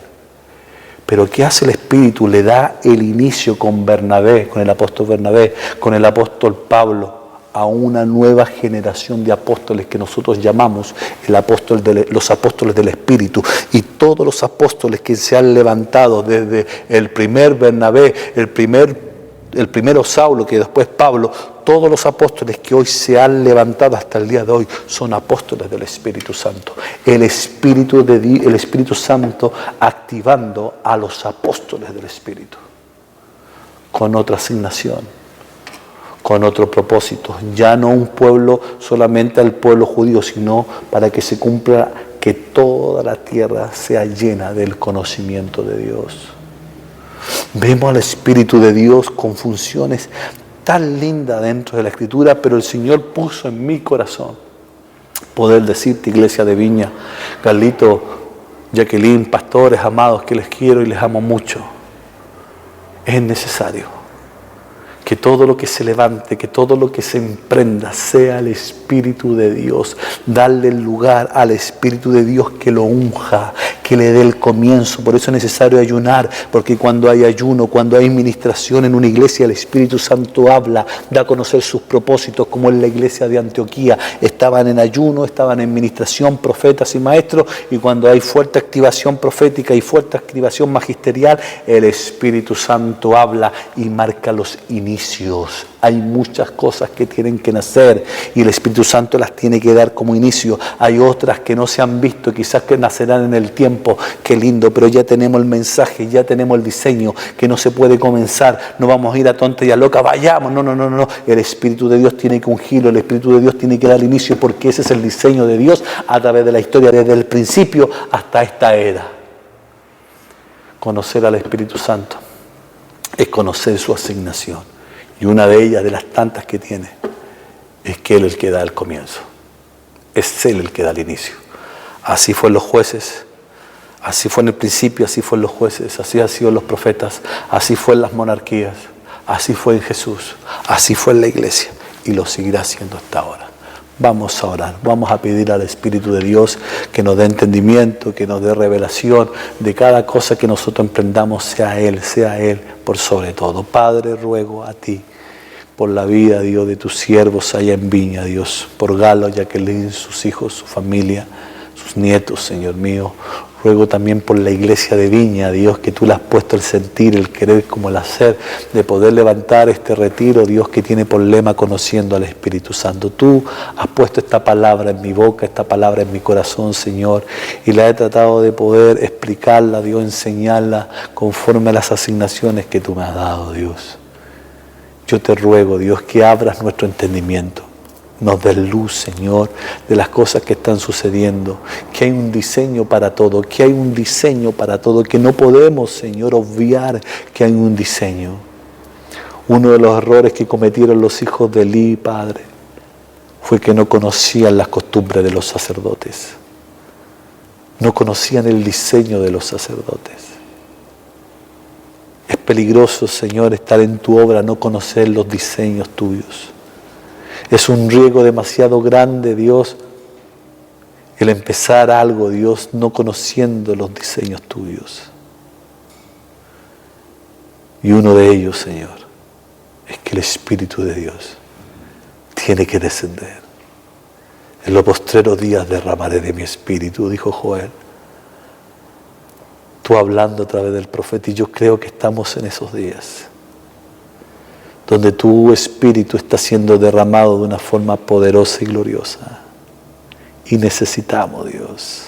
Pero ¿qué hace el Espíritu? Le da el inicio con Bernabé, con el apóstol Bernabé, con el apóstol Pablo, a una nueva generación de apóstoles que nosotros llamamos los apóstoles del Espíritu. Y todos los apóstoles que se han levantado desde el primer Bernabé, el primero Saulo, que después Pablo, todos los apóstoles que hoy se han levantado hasta el día de hoy son apóstoles del Espíritu Santo. El Espíritu Santo activando a los apóstoles del Espíritu con otra asignación, con otro propósito. Ya no un pueblo solamente al pueblo judío, sino para que se cumpla que toda la tierra sea llena del conocimiento de Dios. Vemos al Espíritu de Dios con funciones tan lindas dentro de la Escritura, pero el Señor puso en mi corazón poder decirte, iglesia de Viña, Carlito, Jacqueline, pastores amados, que les quiero y les amo mucho. Es necesario que todo lo que se levante, que todo lo que se emprenda sea el Espíritu de Dios. Darle el lugar al Espíritu de Dios que lo unja, que le dé el comienzo. Por eso es necesario ayunar, porque cuando hay ayuno, cuando hay ministración en una iglesia, el Espíritu Santo habla, da a conocer sus propósitos, como en la iglesia de Antioquía. Estaban en ayuno, estaban en ministración, profetas y maestros, y cuando hay fuerte activación profética y fuerte activación magisterial, el Espíritu Santo habla y marca los inicios. Hay muchas cosas que tienen que nacer y el Espíritu Santo las tiene que dar como inicio. Hay otras que no se han visto, quizás que nacerán en el tiempo. Qué lindo, pero ya tenemos el mensaje, ya tenemos el diseño, que no se puede comenzar. No vamos a ir a tonta y a loca, vayamos. No. El Espíritu de Dios tiene que ungirlo, el Espíritu de Dios tiene que dar inicio, porque ese es el diseño de Dios a través de la historia, desde el principio hasta esta era. Conocer al Espíritu Santo es conocer su asignación. Y una de ellas, de las tantas que tiene, es que Él es el que da el comienzo. Es Él el que da el inicio. Así fue en los jueces, así fue en el principio, así fue en los jueces, así han sido los profetas, así fue en las monarquías, así fue en Jesús, así fue en la iglesia y lo seguirá siendo hasta ahora. Vamos a orar, vamos a pedir al Espíritu de Dios que nos dé entendimiento, que nos dé revelación de cada cosa que nosotros emprendamos, sea Él por sobre todo. Padre, ruego a ti por la vida, Dios, de tus siervos allá en Viña, Dios, por Galo, Jacqueline, sus hijos, su familia, sus nietos, Señor mío. Ruego también por la iglesia de Viña, Dios, que tú le has puesto el sentir, el querer como el hacer, de poder levantar este retiro, Dios, que tiene por lema conociendo al Espíritu Santo. Tú has puesto esta palabra en mi boca, esta palabra en mi corazón, Señor, y la he tratado de poder explicarla, Dios, enseñarla conforme a las asignaciones que tú me has dado, Dios. Yo te ruego, Dios, que abras nuestro entendimiento. Nos des luz, Señor, de las cosas que están sucediendo, que hay un diseño para todo, que hay un diseño para todo, que no podemos, Señor, obviar que hay un diseño. Uno de los errores que cometieron los hijos de Elí, Padre, fue que no conocían las costumbres de los sacerdotes. No conocían el diseño de los sacerdotes. Es peligroso, Señor, estar en tu obra, no conocer los diseños tuyos. Es un riesgo demasiado grande, Dios, el empezar algo, Dios, no conociendo los diseños tuyos. Y uno de ellos, Señor, es que el Espíritu de Dios tiene que descender. En los postreros días derramaré de mi Espíritu, dijo Joel. Tú hablando a través del profeta, y yo creo que estamos en esos días, donde tu Espíritu está siendo derramado de una forma poderosa y gloriosa. Y necesitamos, Dios,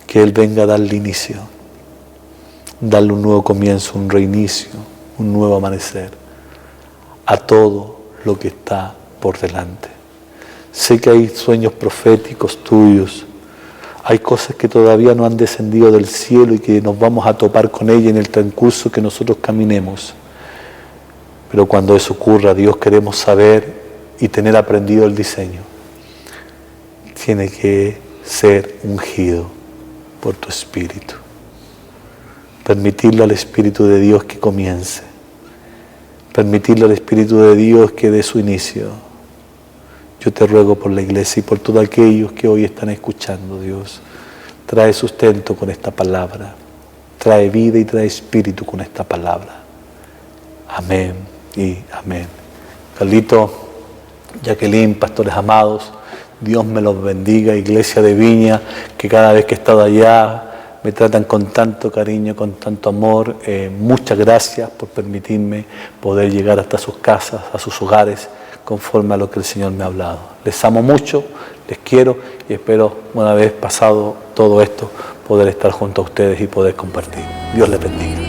que Él venga a darle inicio, darle un nuevo comienzo, un reinicio, un nuevo amanecer a todo lo que está por delante. Sé que hay sueños proféticos tuyos, hay cosas que todavía no han descendido del cielo y que nos vamos a topar con ellas en el transcurso que nosotros caminemos. Pero cuando eso ocurra, Dios, queremos saber y tener aprendido el diseño. Tiene que ser ungido por tu Espíritu. Permitirle al Espíritu de Dios que comience. Permitirle al Espíritu de Dios que dé su inicio. Yo te ruego por la iglesia y por todos aquellos que hoy están escuchando, Dios. Trae sustento con esta palabra. Trae vida y trae espíritu con esta palabra. Amén y amén. Carlito, Jacqueline, pastores amados, Dios me los bendiga, iglesia de Viña, que cada vez que he estado allá me tratan con tanto cariño, con tanto amor. Muchas gracias por permitirme poder llegar hasta sus casas, a sus hogares, conforme a lo que el Señor me ha hablado. Les amo mucho, les quiero y espero, una vez pasado todo esto, poder estar junto a ustedes y poder compartir. Dios les bendiga.